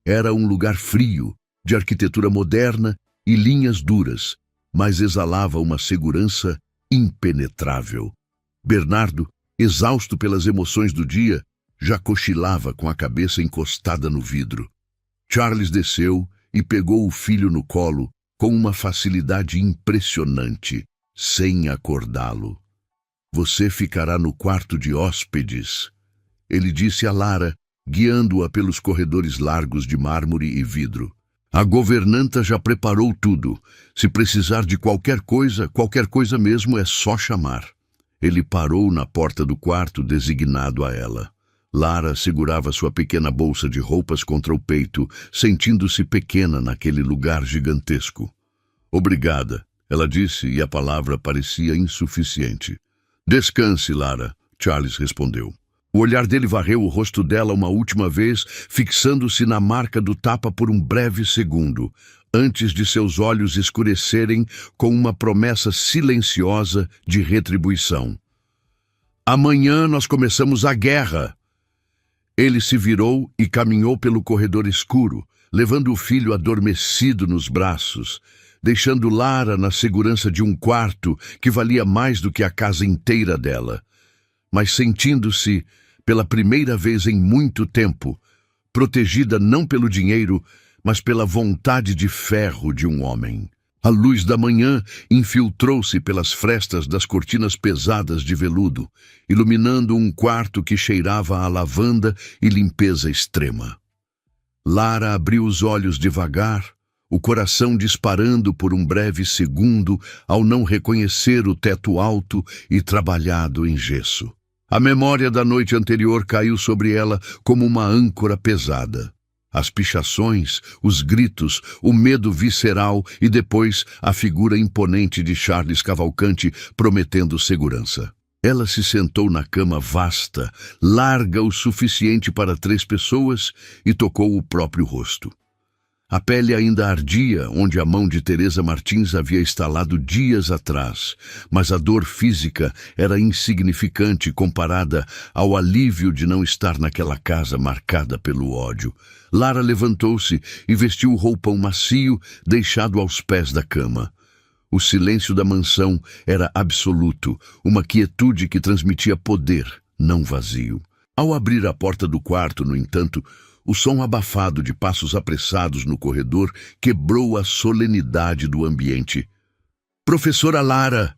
Era um lugar frio, de arquitetura moderna e linhas duras, mas exalava uma segurança impenetrável. Bernardo, exausto pelas emoções do dia, já cochilava com a cabeça encostada no vidro. Charles desceu e pegou o filho no colo com uma facilidade impressionante, sem acordá-lo. Você ficará no quarto de hóspedes, ele disse a Lara, guiando-a pelos corredores largos de mármore e vidro. A governanta já preparou tudo. Se precisar de qualquer coisa mesmo, é só chamar. Ele parou na porta do quarto designado a ela. Lara segurava sua pequena bolsa de roupas contra o peito, sentindo-se pequena naquele lugar gigantesco. Obrigada, ela disse, e a palavra parecia insuficiente. Descanse, Lara, Charles respondeu. O olhar dele varreu o rosto dela uma última vez, fixando-se na marca do tapa por um breve segundo, antes de seus olhos escurecerem com uma promessa silenciosa de retribuição. Amanhã nós começamos a guerra. Ele se virou e caminhou pelo corredor escuro, levando o filho adormecido nos braços, deixando Lara na segurança de um quarto que valia mais do que a casa inteira dela, mas sentindo-se, pela primeira vez em muito tempo, protegida não pelo dinheiro, mas pela vontade de ferro de um homem. A luz da manhã infiltrou-se pelas frestas das cortinas pesadas de veludo, iluminando um quarto que cheirava a lavanda e limpeza extrema. Lara abriu os olhos devagar, o coração disparando por um breve segundo ao não reconhecer o teto alto e trabalhado em gesso. A memória da noite anterior caiu sobre ela como uma âncora pesada. As pichações, os gritos, o medo visceral e depois a figura imponente de Charles Cavalcante prometendo segurança. Ela se sentou na cama vasta, larga o suficiente para 3 pessoas, e tocou o próprio rosto. A pele ainda ardia onde a mão de Teresa Martins havia estalado dias atrás, mas a dor física era insignificante comparada ao alívio de não estar naquela casa marcada pelo ódio. Lara levantou-se e vestiu o roupão macio deixado aos pés da cama. O silêncio da mansão era absoluto, uma quietude que transmitia poder, não vazio. Ao abrir a porta do quarto, no entanto, o som abafado de passos apressados no corredor quebrou a solenidade do ambiente. "Professora Lara!"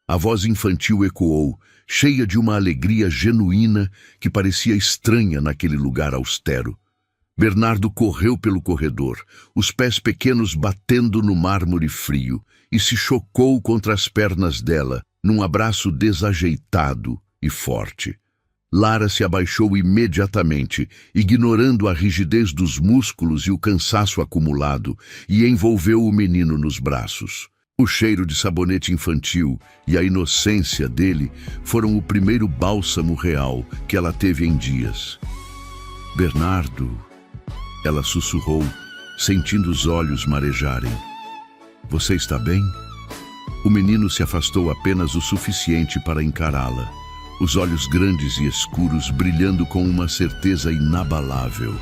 A voz infantil ecoou, cheia de uma alegria genuína que parecia estranha naquele lugar austero. Bernardo correu pelo corredor, os pés pequenos batendo no mármore frio, e se chocou contra as pernas dela, num abraço desajeitado e forte. Lara se abaixou imediatamente, ignorando a rigidez dos músculos e o cansaço acumulado, e envolveu o menino nos braços. O cheiro de sabonete infantil e a inocência dele foram o primeiro bálsamo real que ela teve em dias. "Bernardo", ela sussurrou, sentindo os olhos marejarem. "Você está bem?" O menino se afastou apenas o suficiente para encará-la, os olhos grandes e escuros brilhando com uma certeza inabalável.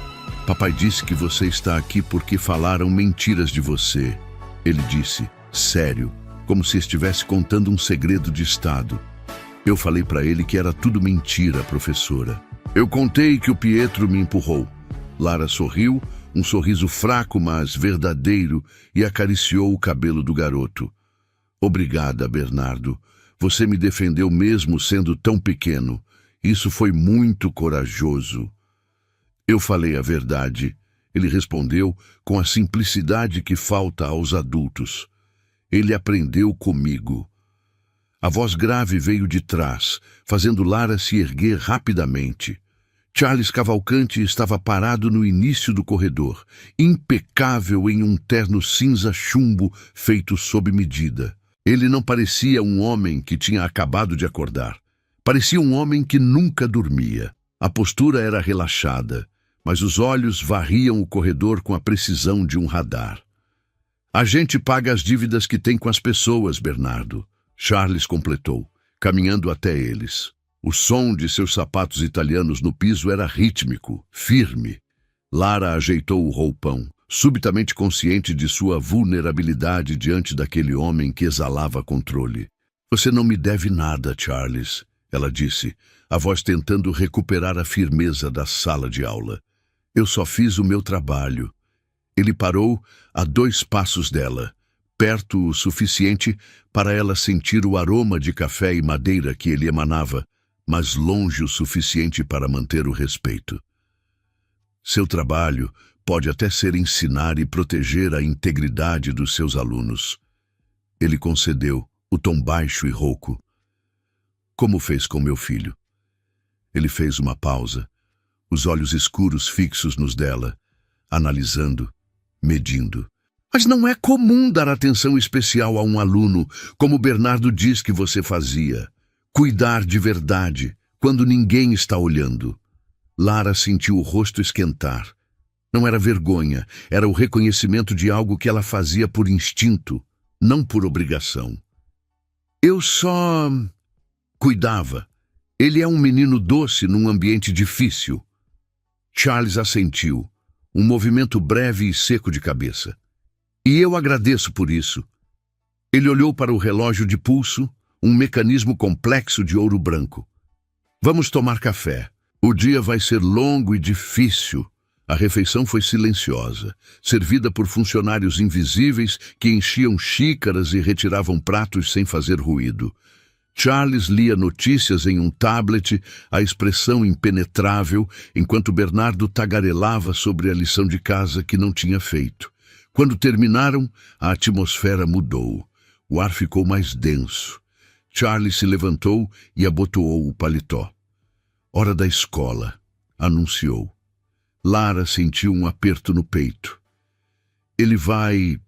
"Papai disse que você está aqui porque falaram mentiras de você", ele disse, sério, como se estivesse contando um segredo de Estado. "Eu falei para ele que era tudo mentira, professora. Eu contei que o Pietro me empurrou." Lara sorriu, um sorriso fraco, mas verdadeiro, e acariciou o cabelo do garoto. "Obrigada, Bernardo. Você me defendeu mesmo sendo tão pequeno. Isso foi muito corajoso." "Eu falei a verdade", ele respondeu com a simplicidade que falta aos adultos. "Ele aprendeu comigo." A voz grave veio de trás, fazendo Lara se erguer rapidamente. Charles Cavalcanti estava parado no início do corredor, impecável em um terno cinza chumbo feito sob medida. Ele não parecia um homem que tinha acabado de acordar. Parecia um homem que nunca dormia. A postura era relaxada, mas os olhos varriam o corredor com a precisão de um radar. "A gente paga as dívidas que tem com as pessoas, Bernardo", Charles completou, caminhando até eles. O som de seus sapatos italianos no piso era rítmico, firme. Lara ajeitou o roupão, subitamente consciente de sua vulnerabilidade diante daquele homem que exalava controle. "Você não me deve nada, Charles", ela disse, a voz tentando recuperar a firmeza da sala de aula. "Eu só fiz o meu trabalho." Ele parou a 2 passos dela, perto o suficiente para ela sentir o aroma de café e madeira que ele emanava, mas longe o suficiente para manter o respeito. "Seu trabalho pode até ser ensinar e proteger a integridade dos seus alunos." Ele concedeu, o tom baixo e rouco. "Como fez com meu filho?" Ele fez uma pausa, os olhos escuros fixos nos dela, analisando, medindo. "Mas não é comum dar atenção especial a um aluno, como Bernardo diz que você fazia. Cuidar de verdade, quando ninguém está olhando." Lara sentiu o rosto esquentar. Não era vergonha, era o reconhecimento de algo que ela fazia por instinto, não por obrigação. "Eu só cuidava. Ele é um menino doce num ambiente difícil." Charles assentiu, um movimento breve e seco de cabeça. "E eu agradeço por isso." Ele olhou para o relógio de pulso, um mecanismo complexo de ouro branco. "Vamos tomar café. O dia vai ser longo e difícil." A refeição foi silenciosa, servida por funcionários invisíveis que enchiam xícaras e retiravam pratos sem fazer ruído. Charles lia notícias em um tablet, a expressão impenetrável, enquanto Bernardo tagarelava sobre a lição de casa que não tinha feito. Quando terminaram, a atmosfera mudou. O ar ficou mais denso. Charles se levantou e abotoou o paletó. "Hora da escola", anunciou. Lara sentiu um aperto no peito. "Ele vai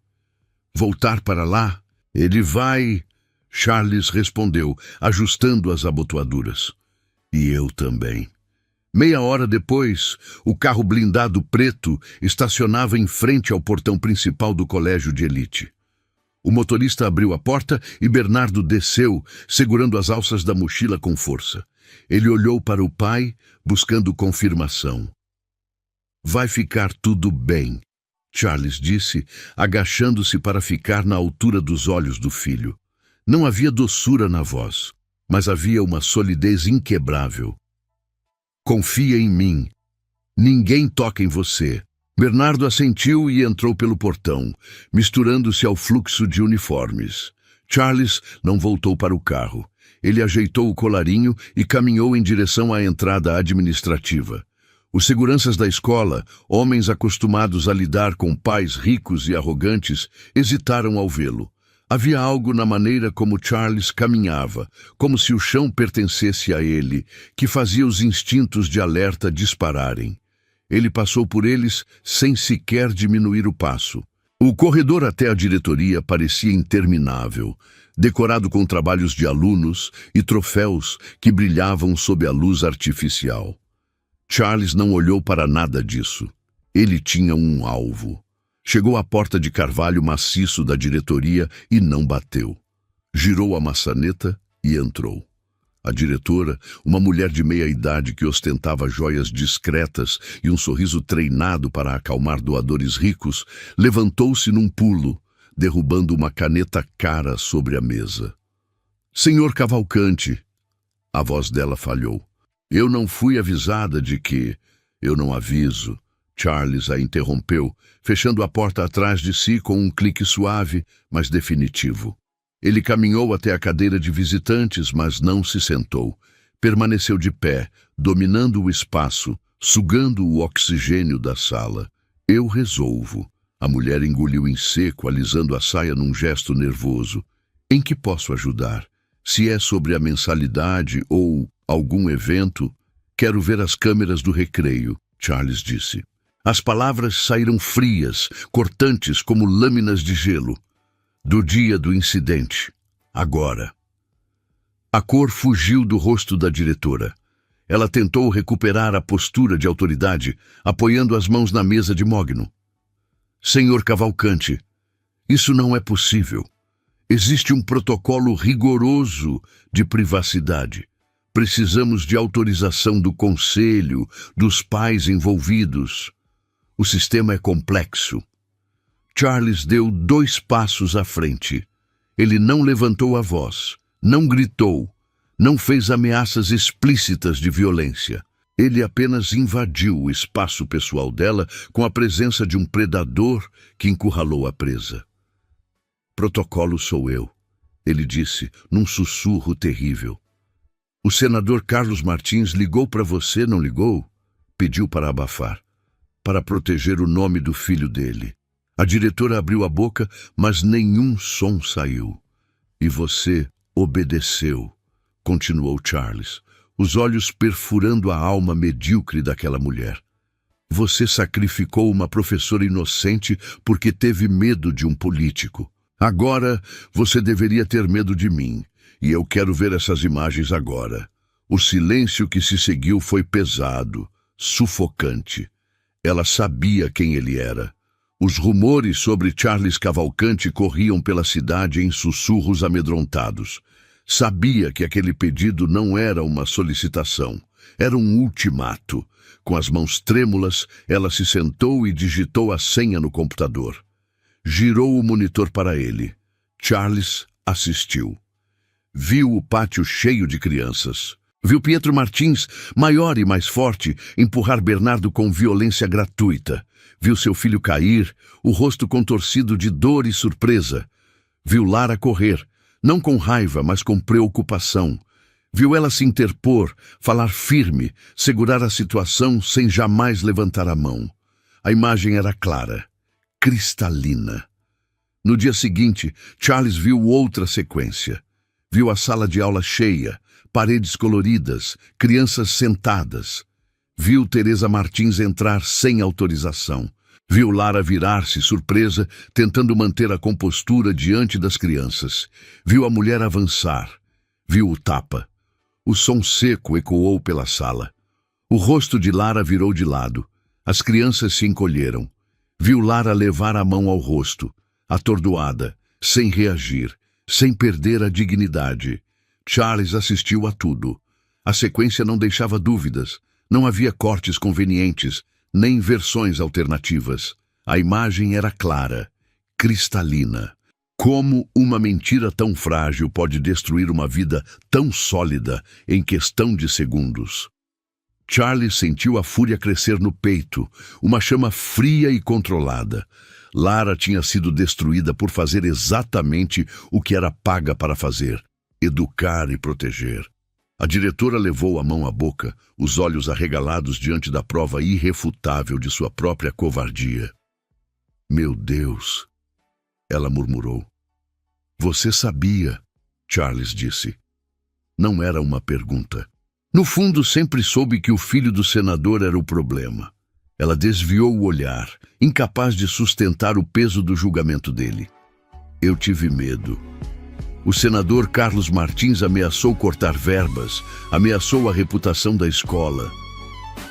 voltar para lá?" "Ele vai", Charles respondeu, ajustando as abotoaduras. "E eu também." Meia hora depois, o carro blindado preto estacionava em frente ao portão principal do colégio de elite. O motorista abriu a porta e Bernardo desceu, segurando as alças da mochila com força. Ele olhou para o pai, buscando confirmação. "Vai ficar tudo bem", Charles disse, agachando-se para ficar na altura dos olhos do filho. Não havia doçura na voz, mas havia uma solidez inquebrável. "Confia em mim. Ninguém toca em você." Bernardo assentiu e entrou pelo portão, misturando-se ao fluxo de uniformes. Charles não voltou para o carro. Ele ajeitou o colarinho e caminhou em direção à entrada administrativa. Os seguranças da escola, homens acostumados a lidar com pais ricos e arrogantes, hesitaram ao vê-lo. Havia algo na maneira como Charles caminhava, como se o chão pertencesse a ele, que fazia os instintos de alerta dispararem. Ele passou por eles sem sequer diminuir o passo. O corredor até a diretoria parecia interminável, decorado com trabalhos de alunos e troféus que brilhavam sob a luz artificial. Charles não olhou para nada disso. Ele tinha um alvo. Chegou à porta de carvalho maciço da diretoria e não bateu. Girou a maçaneta e entrou. A diretora, uma mulher de meia-idade que ostentava joias discretas e um sorriso treinado para acalmar doadores ricos, levantou-se num pulo, derrubando uma caneta cara sobre a mesa. "Senhor Cavalcante", a voz dela falhou. "Eu não fui avisada de que..." "Eu não aviso." Charles a interrompeu, fechando a porta atrás de si com um clique suave, mas definitivo. Ele caminhou até a cadeira de visitantes, mas não se sentou. Permaneceu de pé, dominando o espaço, sugando o oxigênio da sala. "Eu resolvo." A mulher engoliu em seco, alisando a saia num gesto nervoso. "Em que posso ajudar? Se é sobre a mensalidade ou algum evento..." "Quero ver as câmeras do recreio", Charles disse. As palavras saíram frias, cortantes como lâminas de gelo. "Do dia do incidente. Agora." A cor fugiu do rosto da diretora. Ela tentou recuperar a postura de autoridade, apoiando as mãos na mesa de mogno. "Senhor Cavalcante, isso não é possível. Existe um protocolo rigoroso de privacidade. Precisamos de autorização do conselho, dos pais envolvidos. O sistema é complexo." Charles deu 2 passos à frente. Ele não levantou a voz, não gritou, não fez ameaças explícitas de violência. Ele apenas invadiu o espaço pessoal dela com a presença de um predador que encurralou a presa. "Protocolo sou eu", ele disse, num sussurro terrível. "O senador Carlos Martins ligou para você, não ligou?" Pediu para abafar, para proteger o nome do filho dele. A diretora abriu a boca, mas nenhum som saiu. "E você obedeceu", continuou Charles, os olhos perfurando a alma medíocre daquela mulher. "Você sacrificou uma professora inocente porque teve medo de um político. Agora você deveria ter medo de mim, e eu quero ver essas imagens agora." O silêncio que se seguiu foi pesado, sufocante. Ela sabia quem ele era. Os rumores sobre Charles Cavalcante corriam pela cidade em sussurros amedrontados. Sabia que aquele pedido não era uma solicitação, era um ultimato. Com as mãos trêmulas, ela se sentou e digitou a senha no computador. Girou o monitor para ele. Charles assistiu. Viu o pátio cheio de crianças. Viu Pietro Martins, maior e mais forte, empurrar Bernardo com violência gratuita. Viu seu filho cair, o rosto contorcido de dor e surpresa. Viu Lara correr, não com raiva, mas com preocupação. Viu ela se interpor, falar firme, segurar a situação sem jamais levantar a mão. A imagem era clara, cristalina. No dia seguinte, Charles viu outra sequência. Viu a sala de aula cheia, paredes coloridas, crianças sentadas. Viu Teresa Martins entrar sem autorização. Viu Lara virar-se, surpresa, tentando manter a compostura diante das crianças. Viu a mulher avançar. Viu o tapa. O som seco ecoou pela sala. O rosto de Lara virou de lado. As crianças se encolheram. Viu Lara levar a mão ao rosto, atordoada, sem reagir, sem perder a dignidade. Charles assistiu a tudo. A sequência não deixava dúvidas. Não havia cortes convenientes, nem versões alternativas. A imagem era clara, cristalina. Como uma mentira tão frágil pode destruir uma vida tão sólida em questão de segundos? Charles sentiu a fúria crescer no peito, uma chama fria e controlada. Lara tinha sido destruída por fazer exatamente o que era paga para fazer: educar e proteger. A diretora levou a mão à boca, os olhos arregalados diante da prova irrefutável de sua própria covardia. "Meu Deus!" ela murmurou. "Você sabia", Charles disse. Não era uma pergunta. No fundo, sempre soube que o filho do senador era o problema. Ela desviou o olhar, incapaz de sustentar o peso do julgamento dele. "Eu tive medo. O senador Carlos Martins ameaçou cortar verbas, ameaçou a reputação da escola.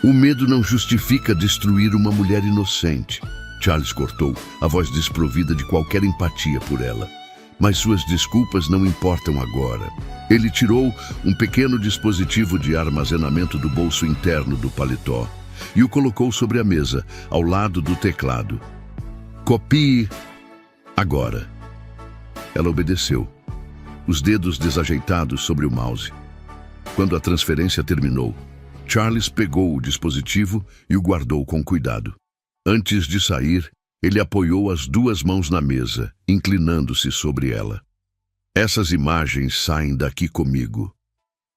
O medo não justifica destruir uma mulher inocente." Charles cortou, a voz desprovida de qualquer empatia por ela. Mas suas desculpas não importam agora. Ele tirou um pequeno dispositivo de armazenamento do bolso interno do paletó e o colocou sobre a mesa, ao lado do teclado. "Copie agora." Ela obedeceu, os dedos desajeitados sobre o mouse. Quando a transferência terminou, Charles pegou o dispositivo e o guardou com cuidado. Antes de sair, ele apoiou as duas mãos na mesa, inclinando-se sobre ela. "Essas imagens saem daqui comigo.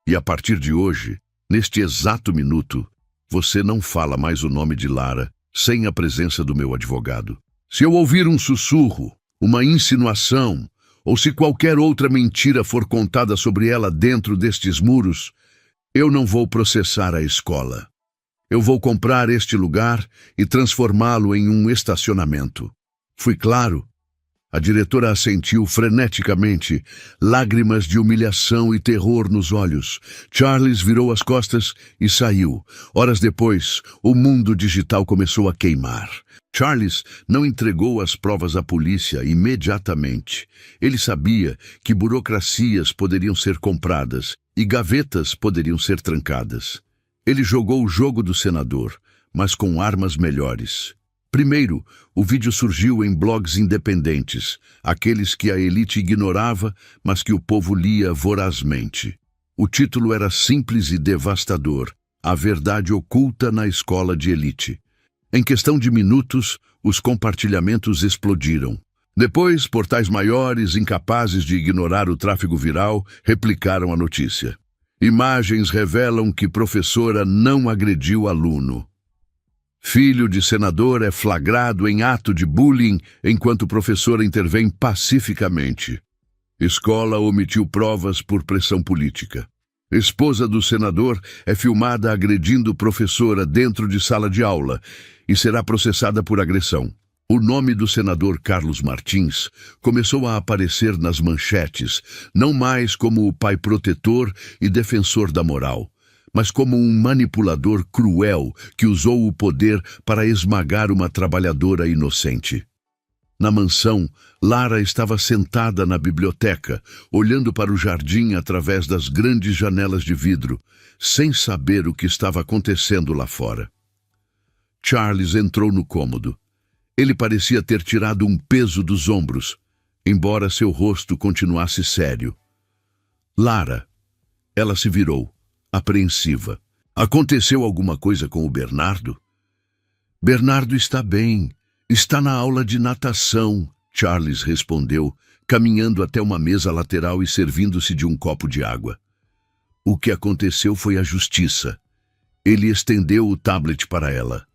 E a partir de hoje, neste exato minuto, você não fala mais o nome de Lara sem a presença do meu advogado. Se eu ouvir um sussurro, uma insinuação, ou se qualquer outra mentira for contada sobre ela dentro destes muros, eu não vou processar a escola. Eu vou comprar este lugar e transformá-lo em um estacionamento. Fui claro?" A diretora assentiu freneticamente, lágrimas de humilhação e terror nos olhos. Charles virou as costas e saiu. Horas depois, o mundo digital começou a queimar. Charles não entregou as provas à polícia imediatamente. Ele sabia que burocracias poderiam ser compradas e gavetas poderiam ser trancadas. Ele jogou o jogo do senador, mas com armas melhores. Primeiro, o vídeo surgiu em blogs independentes, aqueles que a elite ignorava, mas que o povo lia vorazmente. O título era simples e devastador: "A verdade oculta na escola de elite." Em questão de minutos, os compartilhamentos explodiram. Depois, portais maiores, incapazes de ignorar o tráfego viral, replicaram a notícia. Imagens revelam que professora não agrediu aluno. Filho de senador é flagrado em ato de bullying enquanto professora intervém pacificamente. Escola omitiu provas por pressão política. Esposa do senador é filmada agredindo professora dentro de sala de aula e será processada por agressão. O nome do senador Carlos Martins começou a aparecer nas manchetes, não mais como o pai protetor e defensor da moral, mas como um manipulador cruel que usou o poder para esmagar uma trabalhadora inocente. Na mansão, Lara estava sentada na biblioteca, olhando para o jardim através das grandes janelas de vidro, sem saber o que estava acontecendo lá fora. Charles entrou no cômodo. Ele parecia ter tirado um peso dos ombros, embora seu rosto continuasse sério. "Lara." Ela se virou, apreensiva. "Aconteceu alguma coisa com o Bernardo?" "Bernardo está bem. Está na aula de natação", Charles respondeu, caminhando até uma mesa lateral e servindo-se de um copo de água. "O que aconteceu foi a justiça." Ele estendeu o tablet para ela.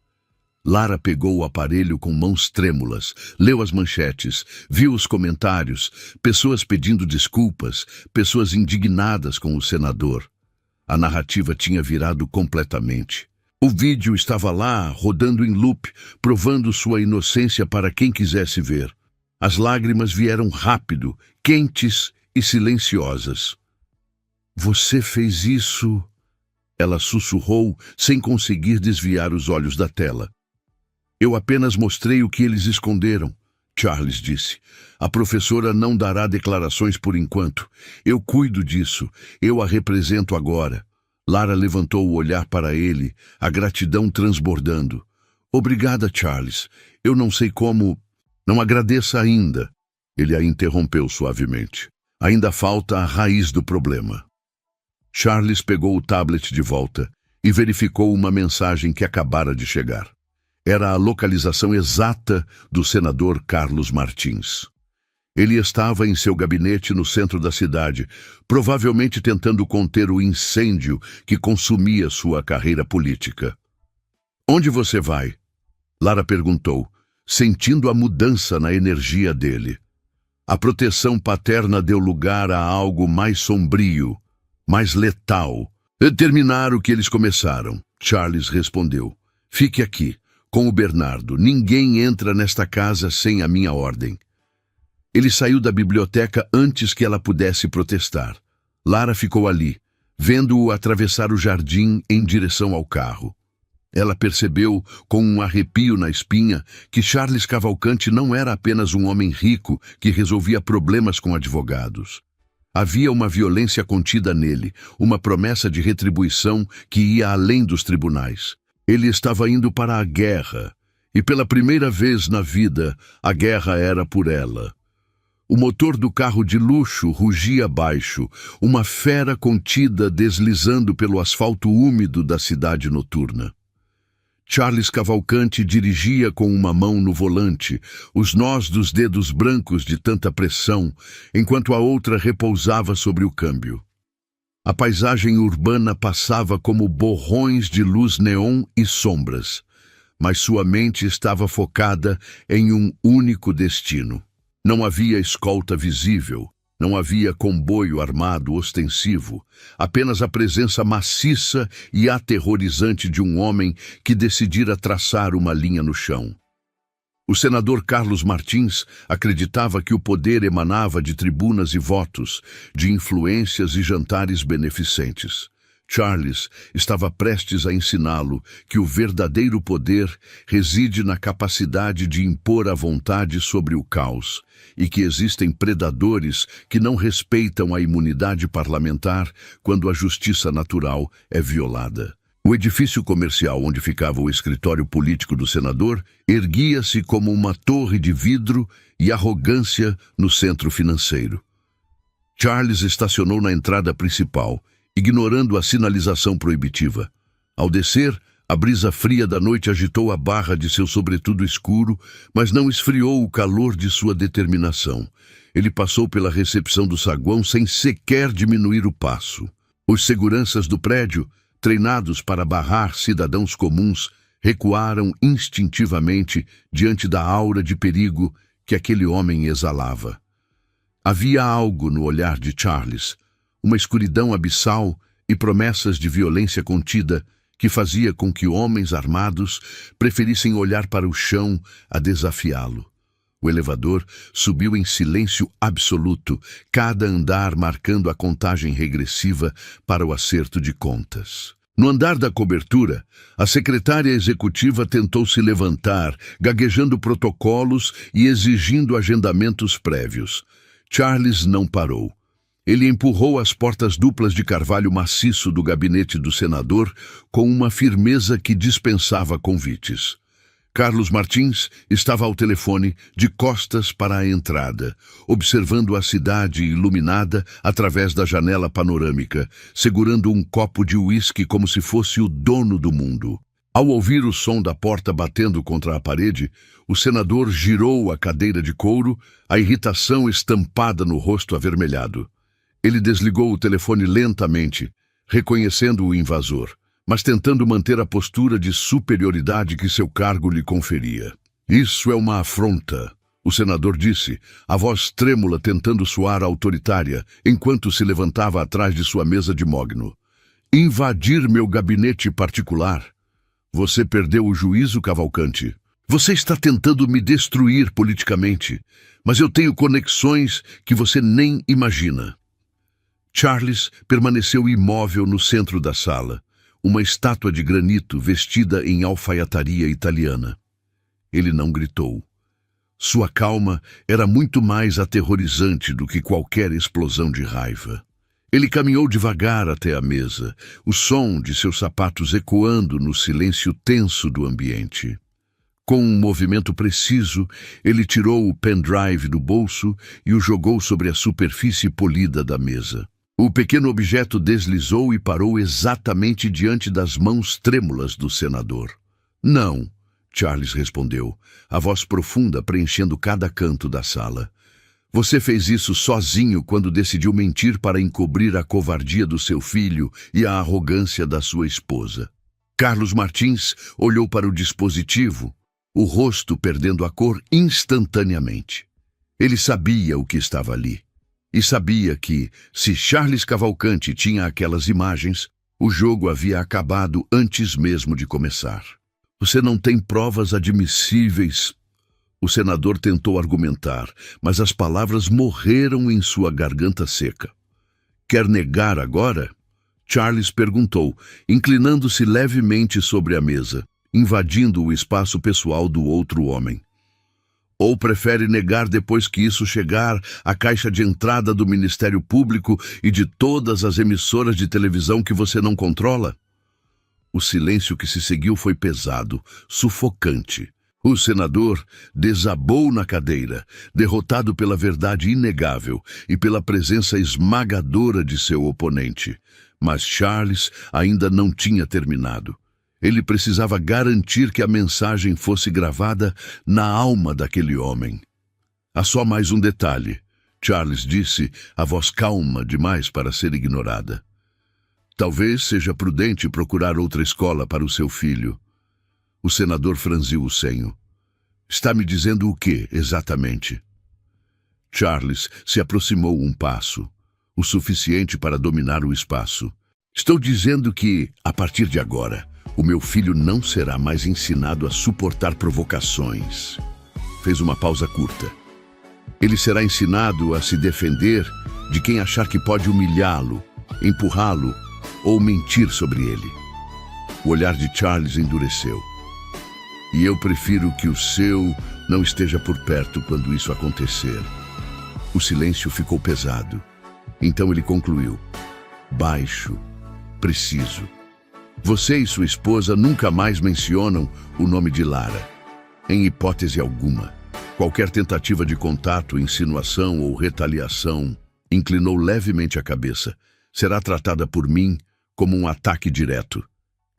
Lara pegou o aparelho com mãos trêmulas, leu as manchetes, viu os comentários, pessoas pedindo desculpas, pessoas indignadas com o senador. A narrativa tinha virado completamente. O vídeo estava lá, rodando em loop, provando sua inocência para quem quisesse ver. As lágrimas vieram rápido, quentes e silenciosas. "Você fez isso?" Ela sussurrou, sem conseguir desviar os olhos da tela. Eu apenas mostrei o que eles esconderam, Charles disse. A professora não dará declarações por enquanto. Eu cuido disso. Eu a represento agora. Lara levantou o olhar para ele, a gratidão transbordando. Obrigada, Charles. Eu não sei como... Não agradeça ainda. Ele a interrompeu suavemente. Ainda falta a raiz do problema. Charles pegou o tablet de volta e verificou uma mensagem que acabara de chegar. Era a localização exata do senador Carlos Martins. Ele estava em seu gabinete no centro da cidade, provavelmente tentando conter o incêndio que consumia sua carreira política. Onde você vai? Lara perguntou, sentindo a mudança na energia dele. A proteção paterna deu lugar a algo mais sombrio, mais letal. Terminar o que eles começaram, Charles respondeu. Fique aqui, com o Bernardo. Ninguém entra nesta casa sem a minha ordem. Ele saiu da biblioteca antes que ela pudesse protestar. Lara ficou ali, vendo-o atravessar o jardim em direção ao carro. Ela percebeu, com um arrepio na espinha, que Charles Cavalcante não era apenas um homem rico que resolvia problemas com advogados. Havia uma violência contida nele, uma promessa de retribuição que ia além dos tribunais. Ele estava indo para a guerra, e pela primeira vez na vida, a guerra era por ela. O motor do carro de luxo rugia baixo, uma fera contida deslizando pelo asfalto úmido da cidade noturna. Charles Cavalcante dirigia com uma mão no volante, os nós dos dedos brancos de tanta pressão, enquanto a outra repousava sobre o câmbio. A paisagem urbana passava como borrões de luz neon e sombras, mas sua mente estava focada em um único destino. Não havia escolta visível, não havia comboio armado ostensivo, apenas a presença maciça e aterrorizante de um homem que decidira traçar uma linha no chão. O senador Carlos Martins acreditava que o poder emanava de tribunas e votos, de influências e jantares beneficentes. Charles estava prestes a ensiná-lo que o verdadeiro poder reside na capacidade de impor a vontade sobre o caos e que existem predadores que não respeitam a imunidade parlamentar quando a justiça natural é violada. O edifício comercial onde ficava o escritório político do senador erguia-se como uma torre de vidro e arrogância no centro financeiro. Charles estacionou na entrada principal, ignorando a sinalização proibitiva. Ao descer, a brisa fria da noite agitou a barra de seu sobretudo escuro, mas não esfriou o calor de sua determinação. Ele passou pela recepção do saguão sem sequer diminuir o passo. Os seguranças do prédio, treinados para barrar cidadãos comuns, recuaram instintivamente diante da aura de perigo que aquele homem exalava. Havia algo no olhar de Charles, uma escuridão abissal e promessas de violência contida que fazia com que homens armados preferissem olhar para o chão a desafiá-lo. O elevador subiu em silêncio absoluto, cada andar marcando a contagem regressiva para o acerto de contas. No andar da cobertura, a secretária executiva tentou se levantar, gaguejando protocolos e exigindo agendamentos prévios. Charles não parou. Ele empurrou as portas duplas de carvalho maciço do gabinete do senador com uma firmeza que dispensava convites. Carlos Martins estava ao telefone, de costas para a entrada, observando a cidade iluminada através da janela panorâmica, segurando um copo de uísque como se fosse o dono do mundo. Ao ouvir o som da porta batendo contra a parede, o senador girou a cadeira de couro, a irritação estampada no rosto avermelhado. Ele desligou o telefone lentamente, reconhecendo o invasor, mas tentando manter a postura de superioridade que seu cargo lhe conferia. Isso é uma afronta, o senador disse, a voz trêmula tentando soar autoritária, enquanto se levantava atrás de sua mesa de mogno. Invadir meu gabinete particular? Você perdeu o juízo, Cavalcante. Você está tentando me destruir politicamente, mas eu tenho conexões que você nem imagina. Charles permaneceu imóvel no centro da sala, uma estátua de granito vestida em alfaiataria italiana. Ele não gritou. Sua calma era muito mais aterrorizante do que qualquer explosão de raiva. Ele caminhou devagar até a mesa, o som de seus sapatos ecoando no silêncio tenso do ambiente. Com um movimento preciso, ele tirou o pendrive do bolso e o jogou sobre a superfície polida da mesa. O pequeno objeto deslizou e parou exatamente diante das mãos trêmulas do senador. Não, Charles respondeu, a voz profunda preenchendo cada canto da sala. Você fez isso sozinho quando decidiu mentir para encobrir a covardia do seu filho e a arrogância da sua esposa. Carlos Martins olhou para o dispositivo, o rosto perdendo a cor instantaneamente. Ele sabia o que estava ali. E sabia que, se Charles Cavalcanti tinha aquelas imagens, o jogo havia acabado antes mesmo de começar. Você não tem provas admissíveis. O senador tentou argumentar, mas as palavras morreram em sua garganta seca. Quer negar agora? Charles perguntou, inclinando-se levemente sobre a mesa, invadindo o espaço pessoal do outro homem. Ou prefere negar depois que isso chegar à caixa de entrada do Ministério Público e de todas as emissoras de televisão que você não controla? O silêncio que se seguiu foi pesado, sufocante. O senador desabou na cadeira, derrotado pela verdade inegável e pela presença esmagadora de seu oponente. Mas Charles ainda não tinha terminado. Ele precisava garantir que a mensagem fosse gravada na alma daquele homem. Há só mais um detalhe, Charles disse, a voz calma demais para ser ignorada. Talvez seja prudente procurar outra escola para o seu filho. O senador franziu o senho. Está me dizendo o que, exatamente? Charles se aproximou um passo, o suficiente para dominar o espaço. Estou dizendo que, a partir de agora, o meu filho não será mais ensinado a suportar provocações. Fez uma pausa curta. Ele será ensinado a se defender de quem achar que pode humilhá-lo, empurrá-lo ou mentir sobre ele. O olhar de Charles endureceu. E eu prefiro que o seu não esteja por perto quando isso acontecer. O silêncio ficou pesado. Então ele concluiu. Baixo, preciso. Você e sua esposa nunca mais mencionam o nome de Lara. Em hipótese alguma. Qualquer tentativa de contato, insinuação ou retaliação inclinou levemente a cabeça. Será tratada por mim como um ataque direto.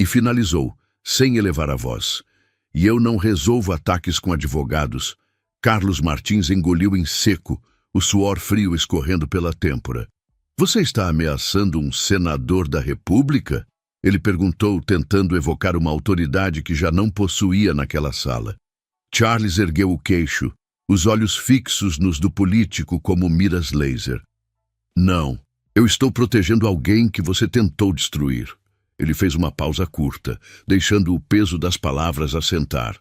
E finalizou, sem elevar a voz. E eu não resolvo ataques com advogados. Carlos Martins engoliu em seco, o suor frio escorrendo pela têmpora. Você está ameaçando um senador da República? Ele perguntou, tentando evocar uma autoridade que já não possuía naquela sala. Charles ergueu o queixo, os olhos fixos nos do político como miras laser. Não, eu estou protegendo alguém que você tentou destruir. Ele fez uma pausa curta, deixando o peso das palavras assentar.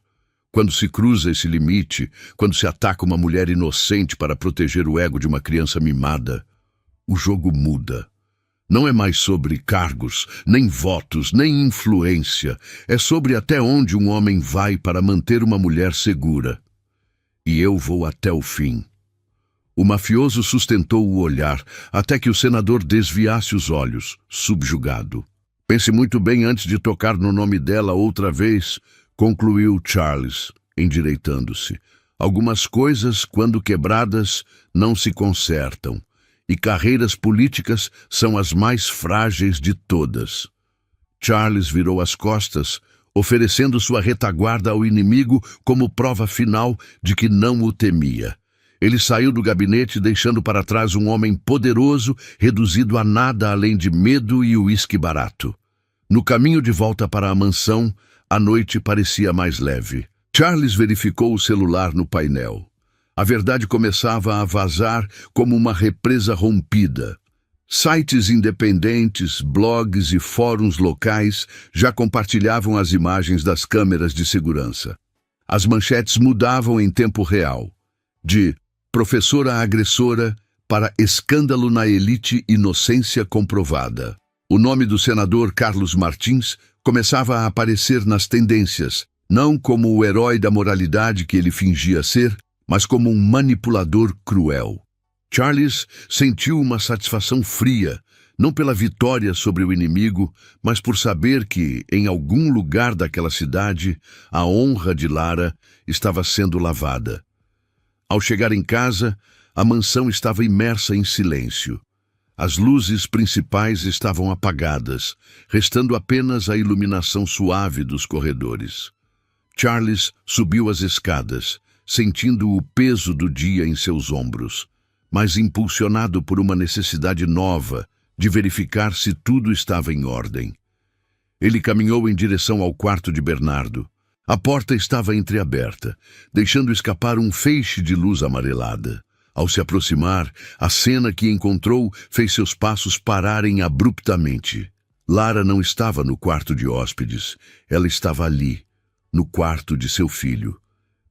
Quando se cruza esse limite, quando se ataca uma mulher inocente para proteger o ego de uma criança mimada, o jogo muda. Não é mais sobre cargos, nem votos, nem influência. É sobre até onde um homem vai para manter uma mulher segura. E eu vou até o fim. O mafioso sustentou o olhar até que o senador desviasse os olhos, subjugado. Pense muito bem antes de tocar no nome dela outra vez, concluiu Charles, endireitando-se. Algumas coisas, quando quebradas, não se consertam. E carreiras políticas são as mais frágeis de todas. Charles virou as costas, oferecendo sua retaguarda ao inimigo como prova final de que não o temia. Ele saiu do gabinete deixando para trás um homem poderoso, reduzido a nada além de medo e uísque barato. No caminho de volta para a mansão, a noite parecia mais leve. Charles verificou o celular no painel. A verdade começava a vazar como uma represa rompida. Sites independentes, blogs e fóruns locais já compartilhavam as imagens das câmeras de segurança. As manchetes mudavam em tempo real. De professora agressora para escândalo na elite, inocência comprovada. O nome do senador Carlos Martins começava a aparecer nas tendências, não como o herói da moralidade que ele fingia ser, mas como um manipulador cruel. Charles sentiu uma satisfação fria, não pela vitória sobre o inimigo, mas por saber que, em algum lugar daquela cidade, a honra de Lara estava sendo lavada. Ao chegar em casa, a mansão estava imersa em silêncio. As luzes principais estavam apagadas, restando apenas a iluminação suave dos corredores. Charles subiu as escadas, sentindo o peso do dia em seus ombros, mas impulsionado por uma necessidade nova de verificar se tudo estava em ordem. Ele caminhou em direção ao quarto de Bernardo. A porta estava entreaberta, deixando escapar um feixe de luz amarelada. Ao se aproximar, a cena que encontrou fez seus passos pararem abruptamente. Lara não estava no quarto de hóspedes. Ela estava ali, no quarto de seu filho.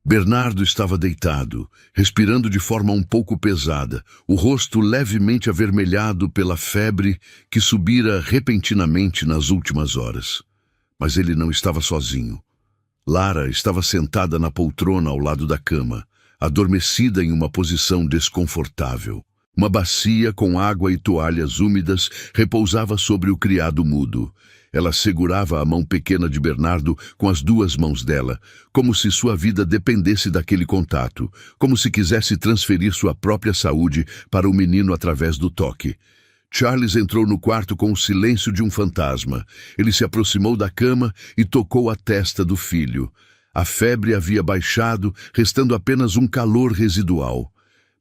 Bernardo estava deitado, respirando de forma um pouco pesada, o rosto levemente avermelhado pela febre que subira repentinamente nas últimas horas. Mas ele não estava sozinho. Lara estava sentada na poltrona ao lado da cama, adormecida em uma posição desconfortável. Uma bacia com água e toalhas úmidas repousava sobre o criado mudo. Ela segurava a mão pequena de Bernardo com as duas mãos dela, como se sua vida dependesse daquele contato, como se quisesse transferir sua própria saúde para o menino através do toque. Charles entrou no quarto com o silêncio de um fantasma. Ele se aproximou da cama e tocou a testa do filho. A febre havia baixado, restando apenas um calor residual.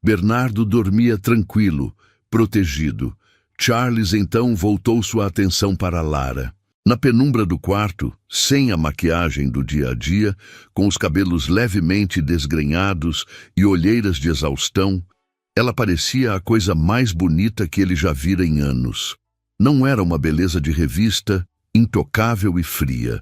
Bernardo dormia tranquilo, protegido. Charles então voltou sua atenção para Lara. Na penumbra do quarto, sem a maquiagem do dia a dia, com os cabelos levemente desgrenhados e olheiras de exaustão, ela parecia a coisa mais bonita que ele já vira em anos. Não era uma beleza de revista, intocável e fria.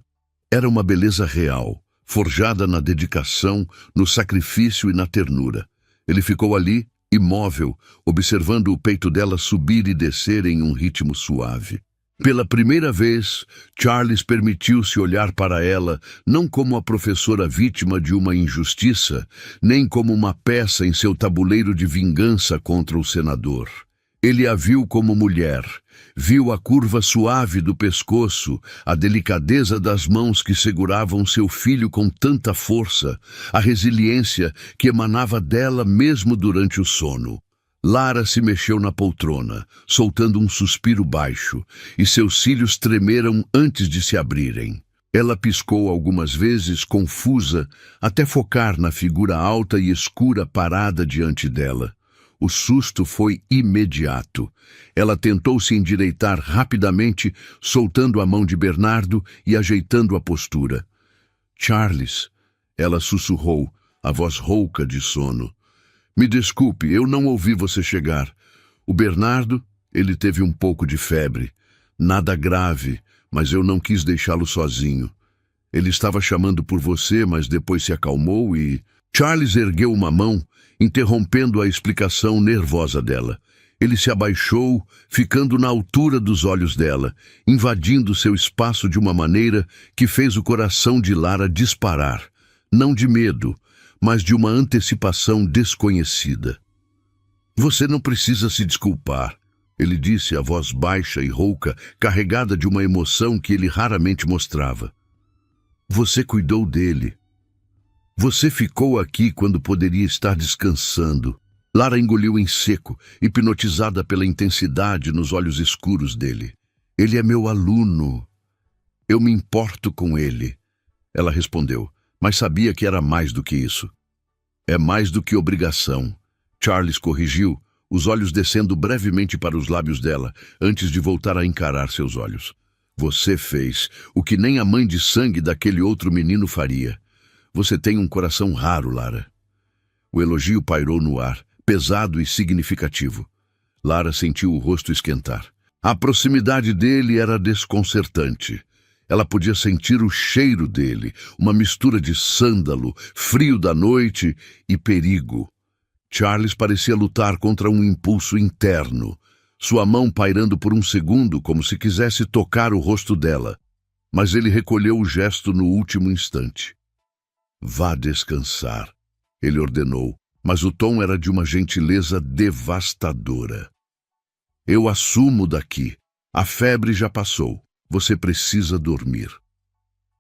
Era uma beleza real, forjada na dedicação, no sacrifício e na ternura. Ele ficou ali, imóvel, observando o peito dela subir e descer em um ritmo suave. Pela primeira vez, Charles permitiu-se olhar para ela não como a professora vítima de uma injustiça, nem como uma peça em seu tabuleiro de vingança contra o senador. Ele a viu como mulher, viu a curva suave do pescoço, a delicadeza das mãos que seguravam seu filho com tanta força, a resiliência que emanava dela mesmo durante o sono. Lara se mexeu na poltrona, soltando um suspiro baixo, e seus cílios tremeram antes de se abrirem. Ela piscou algumas vezes, confusa, até focar na figura alta e escura parada diante dela. O susto foi imediato. Ela tentou se endireitar rapidamente, soltando a mão de Bernardo e ajeitando a postura. "Charles", ela sussurrou, a voz rouca de sono. "Me desculpe, eu não ouvi você chegar. O Bernardo, ele teve um pouco de febre. Nada grave, mas eu não quis deixá-lo sozinho. Ele estava chamando por você, mas depois se acalmou e..." Charles ergueu uma mão, interrompendo a explicação nervosa dela. Ele se abaixou, ficando na altura dos olhos dela, invadindo seu espaço de uma maneira que fez o coração de Lara disparar, não de medo, mas de uma antecipação desconhecida. "Você não precisa se desculpar", ele disse, a voz baixa e rouca, carregada de uma emoção que ele raramente mostrava. "Você cuidou dele. Você ficou aqui quando poderia estar descansando." Lara engoliu em seco, hipnotizada pela intensidade nos olhos escuros dele. "Ele é meu aluno. Eu me importo com ele." Ela respondeu, mas sabia que era mais do que isso. "É mais do que obrigação." Charles corrigiu, os olhos descendo brevemente para os lábios dela, antes de voltar a encarar seus olhos. "Você fez o que nem a mãe de sangue daquele outro menino faria. Você tem um coração raro, Lara." O elogio pairou no ar, pesado e significativo. Lara sentiu o rosto esquentar. A proximidade dele era desconcertante. Ela podia sentir o cheiro dele, uma mistura de sândalo, frio da noite e perigo. Charles parecia lutar contra um impulso interno. sua mão pairando por um segundo como se quisesse tocar o rosto dela, mas ele recolheu o gesto no último instante. Vá descansar, ele ordenou, mas o tom era de uma gentileza devastadora. Eu assumo daqui. A febre já passou. Você precisa dormir.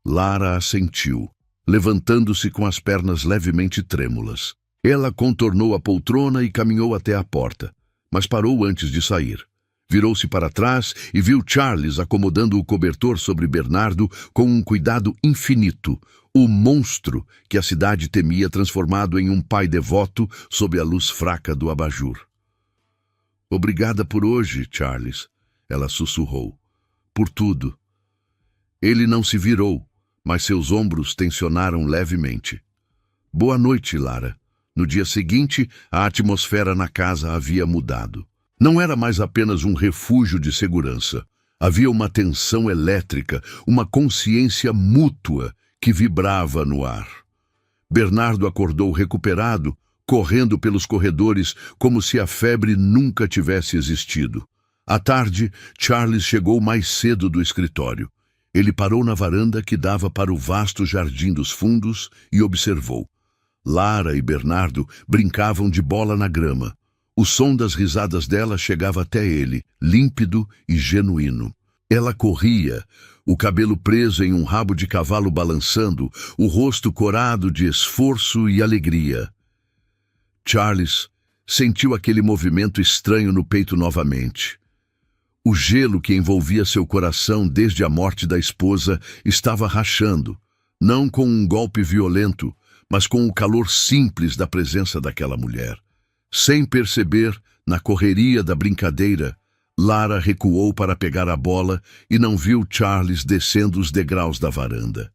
Lara assentiu, levantando-se com as pernas levemente trêmulas. Ela contornou a poltrona e caminhou até a porta, mas parou antes de sair. Virou-se para trás e viu Charles acomodando o cobertor sobre Bernardo com um cuidado infinito, o monstro que a cidade temia transformado em um pai devoto sob a luz fraca do abajur. Obrigada por hoje, Charles, ela sussurrou. Por tudo. Ele não se virou, mas seus ombros tensionaram levemente. Boa noite, Lara. No dia seguinte, a atmosfera na casa havia mudado. Não era mais apenas um refúgio de segurança. Havia uma tensão elétrica, uma consciência mútua que vibrava no ar. Bernardo acordou recuperado, correndo pelos corredores como se a febre nunca tivesse existido. À tarde, Charles chegou mais cedo do escritório. Ele parou na varanda que dava para o vasto jardim dos fundos e observou. Lara e Bernardo brincavam de bola na grama. O som das risadas dela chegava até ele, límpido e genuíno. Ela corria, o cabelo preso em um rabo de cavalo balançando, o rosto corado de esforço e alegria. Charles sentiu aquele movimento estranho no peito novamente. O gelo que envolvia seu coração desde a morte da esposa estava rachando, não com um golpe violento, mas com o calor simples da presença daquela mulher. Sem perceber, na correria da brincadeira, Lara recuou para pegar a bola e não viu Charles descendo os degraus da varanda.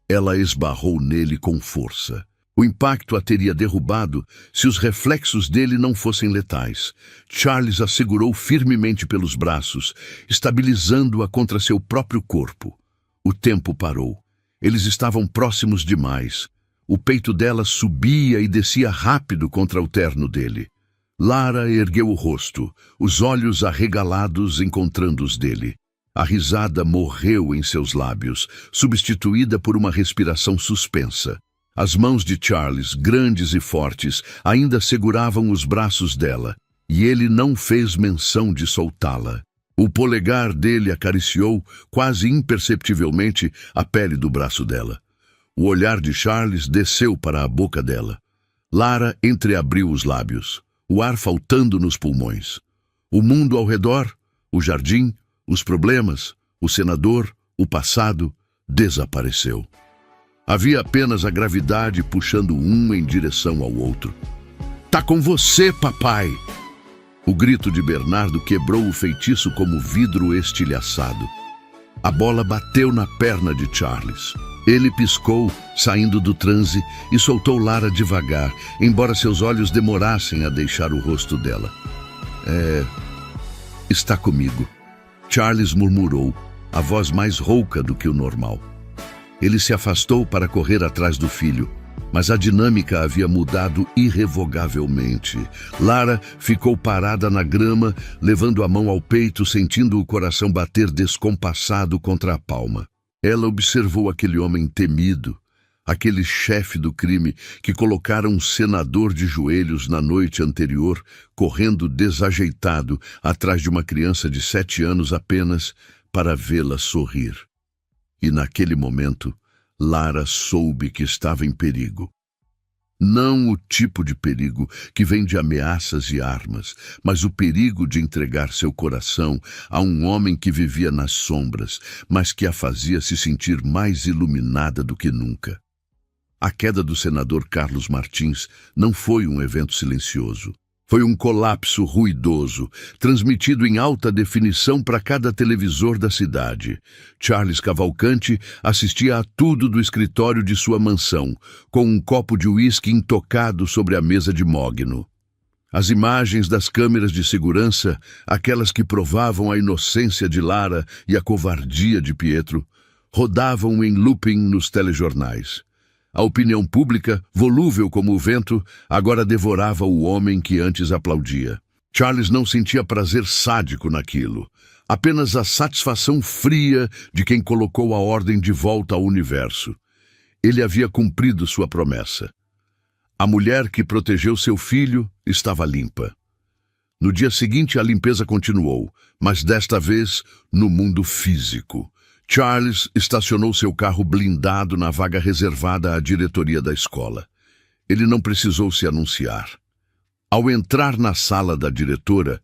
Ela esbarrou nele com força. O impacto a teria derrubado se os reflexos dele não fossem letais. Charles a segurou firmemente pelos braços, estabilizando-a contra seu próprio corpo. O tempo parou. Eles estavam próximos demais. O peito dela subia e descia rápido contra o terno dele. Lara ergueu o rosto, os olhos arregalados encontrando os dele. A risada morreu em seus lábios, substituída por uma respiração suspensa. As mãos de Charles, grandes e fortes, ainda seguravam os braços dela, e ele não fez menção de soltá-la. O polegar dele acariciou, quase imperceptivelmente, a pele do braço dela. O olhar de Charles desceu para a boca dela. Lara entreabriu os lábios, o ar faltando nos pulmões. O mundo ao redor, o jardim, os problemas, o senador, o passado, desapareceu. Havia apenas a gravidade puxando um em direção ao outro. "Tá com você, papai!" O grito de Bernardo quebrou o feitiço como vidro estilhaçado. A bola bateu na perna de Charles. Ele piscou, saindo do transe, e soltou Lara devagar, embora seus olhos demorassem a deixar o rosto dela. Está comigo." Charles murmurou, a voz mais rouca do que o normal. Ele se afastou para correr atrás do filho, mas a dinâmica havia mudado irrevogavelmente. Lara ficou parada na grama, levando a mão ao peito, sentindo o coração bater descompassado contra a palma. Ela observou aquele homem temido, aquele chefe do crime que colocara um senador de joelhos na noite anterior, correndo desajeitado atrás de uma criança de 7 anos apenas para vê-la sorrir. E naquele momento, Lara soube que estava em perigo. Não o tipo de perigo que vem de ameaças e armas, mas o perigo de entregar seu coração a um homem que vivia nas sombras, mas que a fazia se sentir mais iluminada do que nunca. A queda do senador Carlos Martins não foi um evento silencioso. Foi um colapso ruidoso, transmitido em alta definição para cada televisor da cidade. Charles Cavalcante assistia a tudo do escritório de sua mansão, com um copo de uísque intocado sobre a mesa de mogno. As imagens das câmeras de segurança, aquelas que provavam a inocência de Lara e a covardia de Pietro, rodavam em looping nos telejornais. A opinião pública, volúvel como o vento, agora devorava o homem que antes aplaudia. Charles não sentia prazer sádico naquilo, apenas a satisfação fria de quem colocou a ordem de volta ao universo. Ele havia cumprido sua promessa. A mulher que protegeu seu filho estava limpa. No dia seguinte, a limpeza continuou, mas desta vez no mundo físico. Charles estacionou seu carro blindado na vaga reservada à diretoria da escola. Ele não precisou se anunciar. Ao entrar na sala da diretora,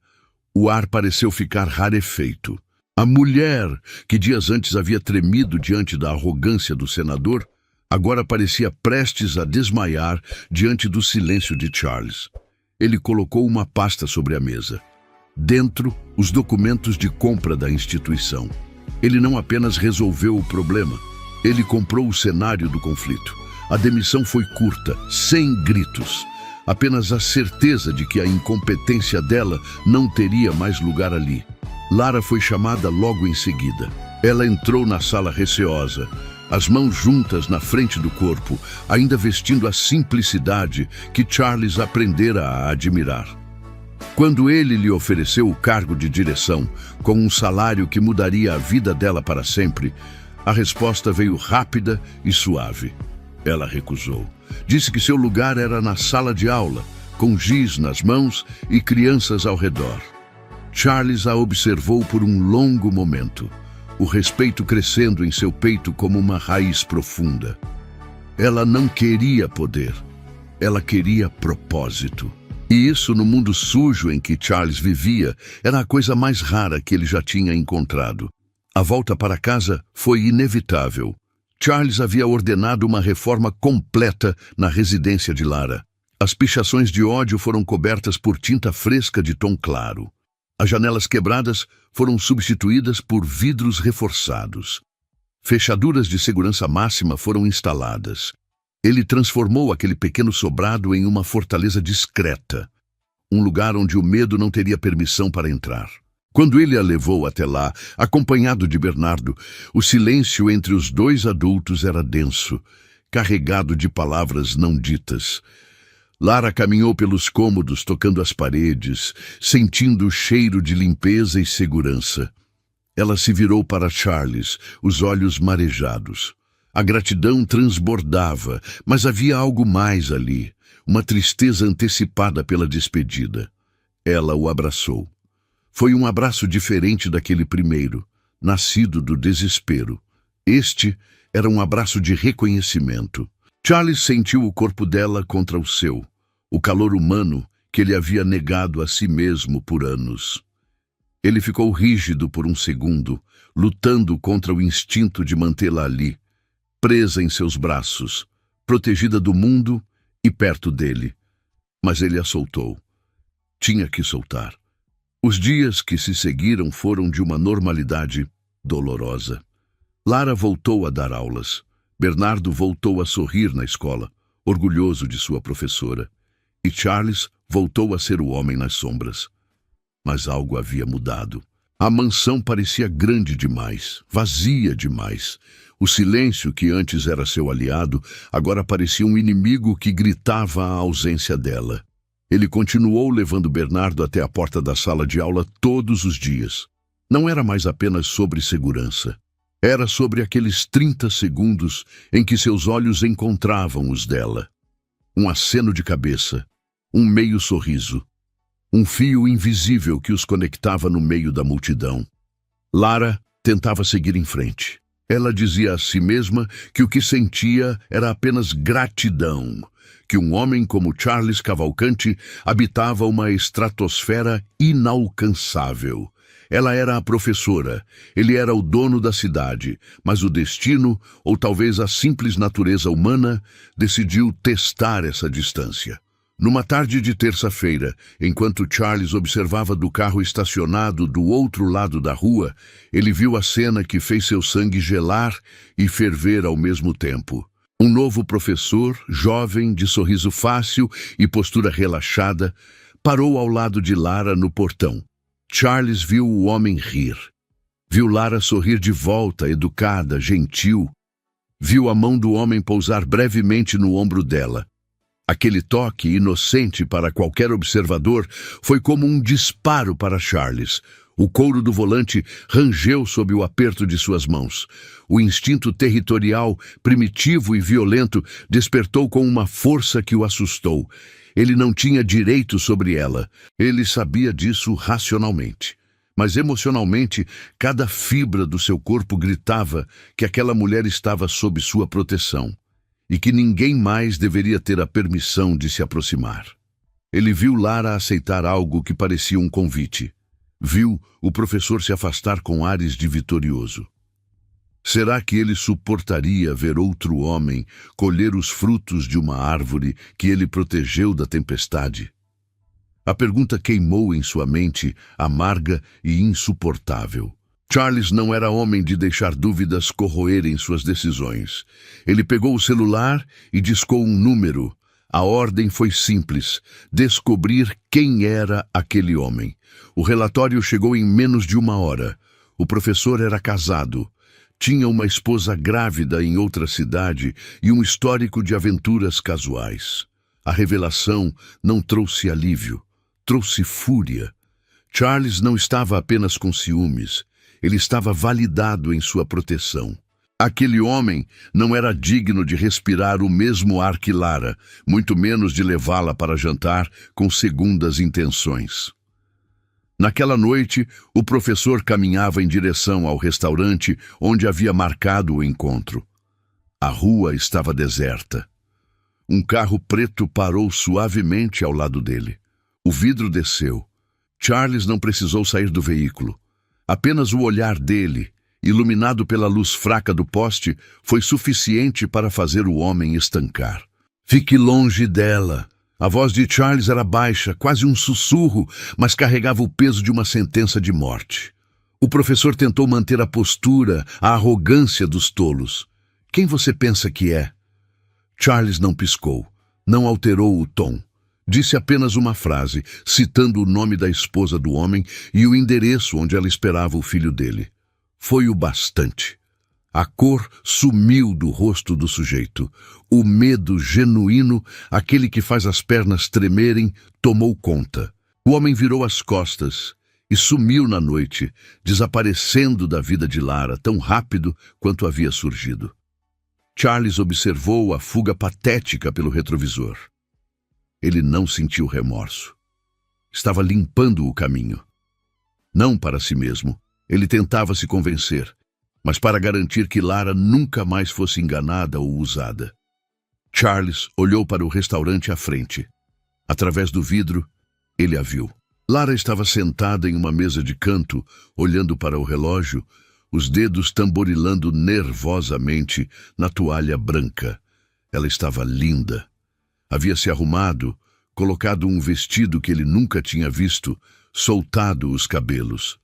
o ar pareceu ficar rarefeito. A mulher, que dias antes havia tremido diante da arrogância do senador, agora parecia prestes a desmaiar diante do silêncio de Charles. Ele colocou uma pasta sobre a mesa. Dentro, os documentos de compra da instituição. Ele não apenas resolveu o problema, ele comprou o cenário do conflito. A demissão foi curta, sem gritos. Apenas a certeza de que a incompetência dela não teria mais lugar ali. Lara foi chamada logo em seguida. Ela entrou na sala receosa, as mãos juntas na frente do corpo, ainda vestindo a simplicidade que Charles aprendera a admirar. Quando ele lhe ofereceu o cargo de direção, com um salário que mudaria a vida dela para sempre, a resposta veio rápida e suave. Ela recusou. Disse que seu lugar era na sala de aula, com giz nas mãos e crianças ao redor. Charles a observou por um longo momento, o respeito crescendo em seu peito como uma raiz profunda. Ela não queria poder, ela queria propósito. E isso, no mundo sujo em que Charles vivia, era a coisa mais rara que ele já tinha encontrado. A volta para casa foi inevitável. Charles havia ordenado uma reforma completa na residência de Lara. As pichações de ódio foram cobertas por tinta fresca de tom claro. As janelas quebradas foram substituídas por vidros reforçados. Fechaduras de segurança máxima foram instaladas. Ele transformou aquele pequeno sobrado em uma fortaleza discreta, um lugar onde o medo não teria permissão para entrar. Quando ele a levou até lá, acompanhado de Bernardo, o silêncio entre os dois adultos era denso, carregado de palavras não ditas. Lara caminhou pelos cômodos, tocando as paredes, sentindo o cheiro de limpeza e segurança. Ela se virou para Charles, os olhos marejados. A gratidão transbordava, mas havia algo mais ali, uma tristeza antecipada pela despedida. Ela o abraçou. Foi um abraço diferente daquele primeiro, nascido do desespero. Este era um abraço de reconhecimento. Charles sentiu o corpo dela contra o seu, o calor humano que ele havia negado a si mesmo por anos. Ele ficou rígido por um segundo, lutando contra o instinto de mantê-la ali, presa em seus braços, protegida do mundo e perto dele. Mas ele a soltou. Tinha que soltar. Os dias que se seguiram foram de uma normalidade dolorosa. Lara voltou a dar aulas. Bernardo voltou a sorrir na escola, orgulhoso de sua professora. E Charles voltou a ser o homem nas sombras. Mas algo havia mudado. A mansão parecia grande demais, vazia demais. O silêncio, que antes era seu aliado, agora parecia um inimigo que gritava a ausência dela. Ele continuou levando Bernardo até a porta da sala de aula todos os dias. Não era mais apenas sobre segurança. Era sobre aqueles 30 segundos em que seus olhos encontravam os dela. Um aceno de cabeça, um meio sorriso, um fio invisível que os conectava no meio da multidão. Lara tentava seguir em frente. Ela dizia a si mesma que o que sentia era apenas gratidão, que um homem como Charles Cavalcanti habitava uma estratosfera inalcançável. Ela era a professora, ele era o dono da cidade, mas o destino, ou talvez a simples natureza humana, decidiu testar essa distância. Numa tarde de terça-feira, enquanto Charles observava do carro estacionado do outro lado da rua, ele viu a cena que fez seu sangue gelar e ferver ao mesmo tempo. Um novo professor, jovem, de sorriso fácil e postura relaxada, parou ao lado de Lara no portão. Charles viu o homem rir. Viu Lara sorrir de volta, educada, gentil. Viu a mão do homem pousar brevemente no ombro dela. Aquele toque, inocente para qualquer observador, foi como um disparo para Charles. O couro do volante rangeu sob o aperto de suas mãos. O instinto territorial, primitivo e violento, despertou com uma força que o assustou. Ele não tinha direito sobre ela. Ele sabia disso racionalmente. Mas emocionalmente, cada fibra do seu corpo gritava que aquela mulher estava sob sua proteção e que ninguém mais deveria ter a permissão de se aproximar. Ele viu Lara aceitar algo que parecia um convite. Viu o professor se afastar com ares de vitorioso. Será que ele suportaria ver outro homem colher os frutos de uma árvore que ele protegeu da tempestade? A pergunta queimou em sua mente, amarga e insuportável. Charles não era homem de deixar dúvidas corroerem suas decisões. Ele pegou o celular e discou um número. A ordem foi simples: descobrir quem era aquele homem. O relatório chegou em menos de 1 hora. O professor era casado. Tinha uma esposa grávida em outra cidade e um histórico de aventuras casuais. A revelação não trouxe alívio, trouxe fúria. Charles não estava apenas com ciúmes. Ele estava validado em sua proteção. Aquele homem não era digno de respirar o mesmo ar que Lara, muito menos de levá-la para jantar com segundas intenções. Naquela noite, o professor caminhava em direção ao restaurante onde havia marcado o encontro. A rua estava deserta. Um carro preto parou suavemente ao lado dele. O vidro desceu. Charles não precisou sair do veículo. Apenas o olhar dele, iluminado pela luz fraca do poste, foi suficiente para fazer o homem estancar. "Fique longe dela." A voz de Charles era baixa, quase um sussurro, mas carregava o peso de uma sentença de morte. O professor tentou manter a postura, a arrogância dos tolos. "Quem você pensa que é?" Charles não piscou, não alterou o tom. Disse apenas uma frase, citando o nome da esposa do homem e o endereço onde ela esperava o filho dele. Foi o bastante. A cor sumiu do rosto do sujeito. O medo genuíno, aquele que faz as pernas tremerem, tomou conta. O homem virou as costas e sumiu na noite, desaparecendo da vida de Lara tão rápido quanto havia surgido. Charles observou a fuga patética pelo retrovisor. Ele não sentiu remorso. Estava limpando o caminho. Não para si mesmo. Ele tentava se convencer, mas para garantir que Lara nunca mais fosse enganada ou usada. Charles olhou para o restaurante à frente. Através do vidro, ele a viu. Lara estava sentada em uma mesa de canto, olhando para o relógio, os dedos tamborilando nervosamente na toalha branca. Ela estava linda. Havia se arrumado, colocado um vestido que ele nunca tinha visto, soltado os cabelos.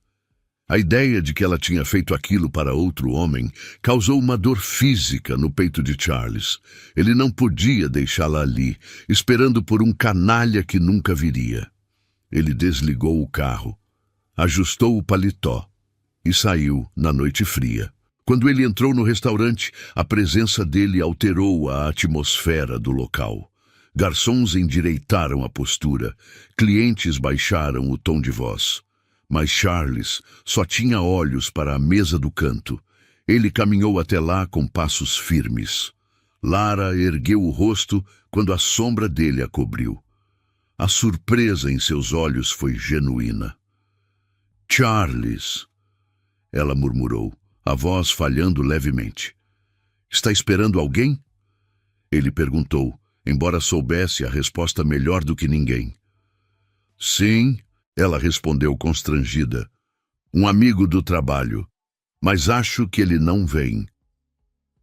A ideia de que ela tinha feito aquilo para outro homem causou uma dor física no peito de Charles. Ele não podia deixá-la ali, esperando por um canalha que nunca viria. Ele desligou o carro, ajustou o paletó e saiu na noite fria. Quando ele entrou no restaurante, a presença dele alterou a atmosfera do local. Garçons endireitaram a postura, clientes baixaram o tom de voz. Mas Charles só tinha olhos para a mesa do canto. Ele caminhou até lá com passos firmes. Lara ergueu o rosto quando a sombra dele a cobriu. A surpresa em seus olhos foi genuína. "Charles", ela murmurou, a voz falhando levemente. "Está esperando alguém?" Ele perguntou, embora soubesse a resposta melhor do que ninguém. "Sim", ela respondeu constrangida. "Um amigo do trabalho, mas acho que ele não vem."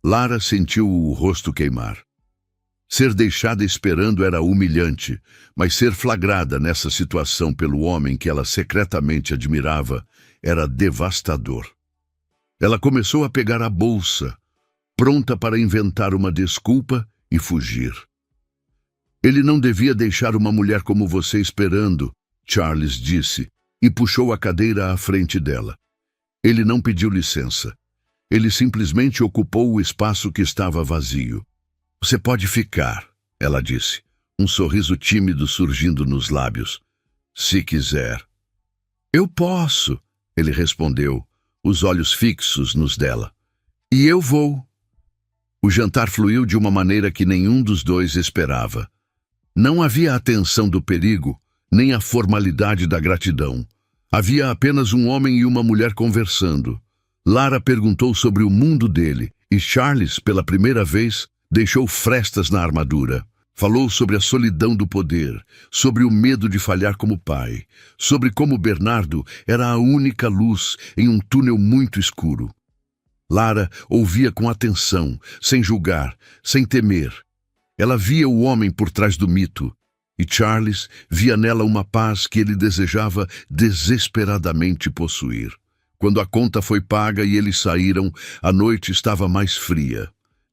Lara sentiu o rosto queimar. Ser deixada esperando era humilhante, mas ser flagrada nessa situação pelo homem que ela secretamente admirava era devastador. Ela começou a pegar a bolsa, pronta para inventar uma desculpa e fugir. "Ele não devia deixar uma mulher como você esperando", Charles disse, e puxou a cadeira à frente dela. Ele não pediu licença. Ele simplesmente ocupou o espaço que estava vazio. "Você pode ficar", ela disse. um sorriso tímido surgindo nos lábios. Se quiser. Eu posso, ele respondeu, os olhos fixos nos dela. E eu vou. O jantar fluiu de uma maneira que nenhum dos dois esperava. Não havia a tensão do perigo, nem a formalidade da gratidão. Havia apenas um homem e uma mulher conversando. Lara perguntou sobre o mundo dele, e Charles, pela primeira vez, deixou frestas na armadura. Falou sobre a solidão do poder, sobre o medo de falhar como pai, sobre como Bernardo era a única luz em um túnel muito escuro. Lara ouvia com atenção, sem julgar, sem temer. Ela via o homem por trás do mito, e Charles via nela uma paz que ele desejava desesperadamente possuir. Quando a conta foi paga e eles saíram, a noite estava mais fria.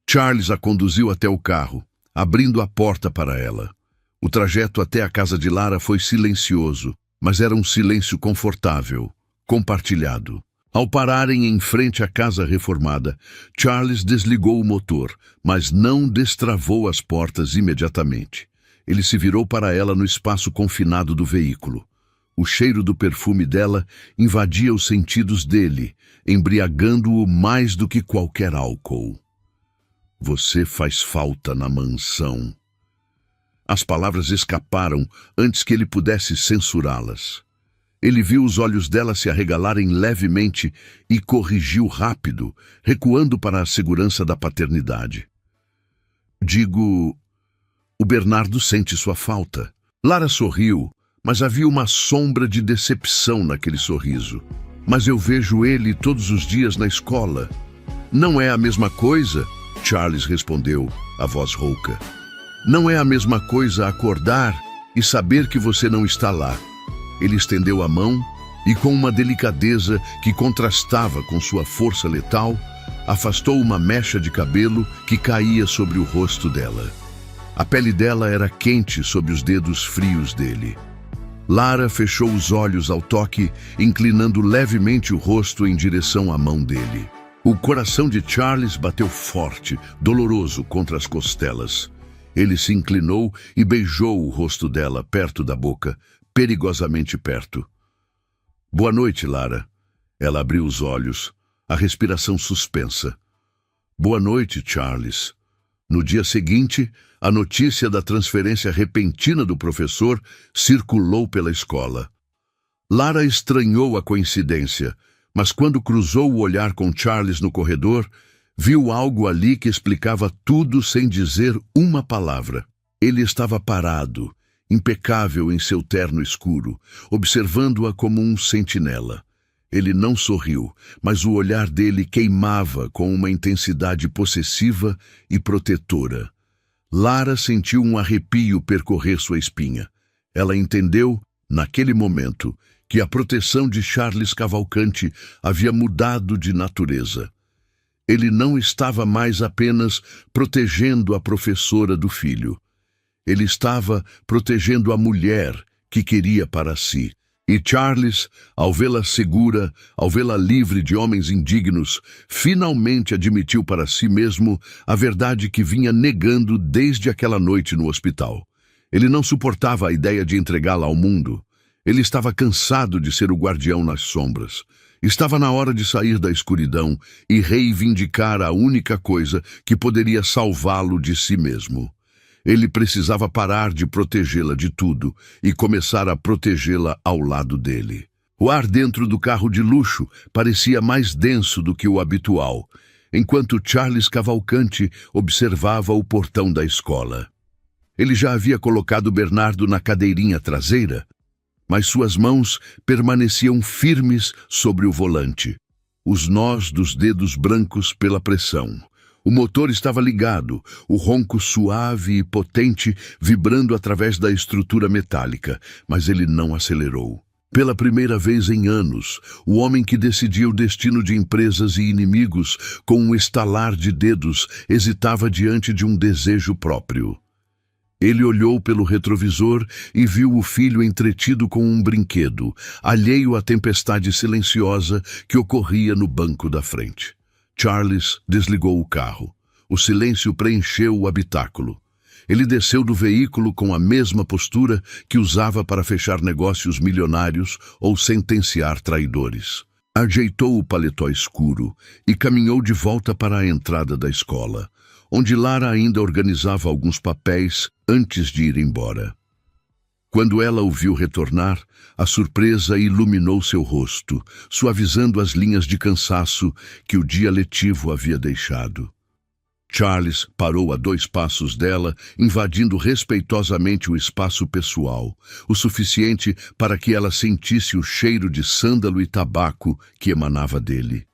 Charles a conduziu até o carro, abrindo a porta para ela. O trajeto até a casa de Lara foi silencioso, mas era um silêncio confortável, compartilhado. Ao pararem em frente à casa reformada, Charles desligou o motor, mas não destravou as portas imediatamente. Ele se virou para ela no espaço confinado do veículo. O cheiro do perfume dela invadia os sentidos dele, embriagando-o mais do que qualquer álcool. Você faz falta na mansão. As palavras escaparam antes que ele pudesse censurá-las. Ele viu os olhos dela se arregalarem levemente e corrigiu rápido, recuando para a segurança da paternidade. Digo, o Bernardo sente sua falta. Lara sorriu, mas havia uma sombra de decepção naquele sorriso. Mas eu vejo ele todos os dias na escola. Não é a mesma coisa? Charles respondeu, a voz rouca. Não é a mesma coisa acordar e saber que você não está lá. Ele estendeu a mão e, com uma delicadeza que contrastava com sua força letal, afastou uma mecha de cabelo que caía sobre o rosto dela. A pele dela era quente sob os dedos frios dele. Lara fechou os olhos ao toque, inclinando levemente o rosto em direção à mão dele. O coração de Charles bateu forte, doloroso contra as costelas. Ele se inclinou e beijou o rosto dela perto da boca, perigosamente perto. Boa noite, Lara. Ela abriu os olhos, a respiração suspensa. Boa noite, Charles. No dia seguinte, a notícia da transferência repentina do professor circulou pela escola. Lara estranhou a coincidência, mas quando cruzou o olhar com Charles no corredor, viu algo ali que explicava tudo sem dizer uma palavra. Ele estava parado, impecável em seu terno escuro, observando-a como um sentinela. Ele não sorriu, mas o olhar dele queimava com uma intensidade possessiva e protetora. Lara sentiu um arrepio percorrer sua espinha. Ela entendeu, naquele momento, que a proteção de Charles Cavalcante havia mudado de natureza. Ele não estava mais apenas protegendo a professora do filho. Ele estava protegendo a mulher que queria para si. E Charles, ao vê-la segura, ao vê-la livre de homens indignos, finalmente admitiu para si mesmo a verdade que vinha negando desde aquela noite no hospital. Ele não suportava a ideia de entregá-la ao mundo. Ele estava cansado de ser o guardião nas sombras. Estava na hora de sair da escuridão e reivindicar a única coisa que poderia salvá-lo de si mesmo. Ele precisava parar de protegê-la de tudo e começar a protegê-la ao lado dele. O ar dentro do carro de luxo parecia mais denso do que o habitual, enquanto Charles Cavalcante observava o portão da escola. Ele já havia colocado Bernardo na cadeirinha traseira, mas suas mãos permaneciam firmes sobre o volante, os nós dos dedos brancos pela pressão. O motor estava ligado, o ronco suave e potente vibrando através da estrutura metálica, mas ele não acelerou. Pela primeira vez em anos, o homem que decidia o destino de empresas e inimigos com um estalar de dedos hesitava diante de um desejo próprio. Ele olhou pelo retrovisor e viu o filho entretido com um brinquedo, alheio à tempestade silenciosa que ocorria no banco da frente. Charles desligou o carro. O silêncio preencheu o habitáculo. Ele desceu do veículo com a mesma postura que usava para fechar negócios milionários ou sentenciar traidores. Ajeitou o paletó escuro e caminhou de volta para a entrada da escola, onde Lara ainda organizava alguns papéis antes de ir embora. Quando ela o viu retornar, a surpresa iluminou seu rosto, suavizando as linhas de cansaço que o dia letivo havia deixado. Charles parou a 2 passos dela, invadindo respeitosamente o espaço pessoal, o suficiente para que ela sentisse o cheiro de sândalo e tabaco que emanava dele.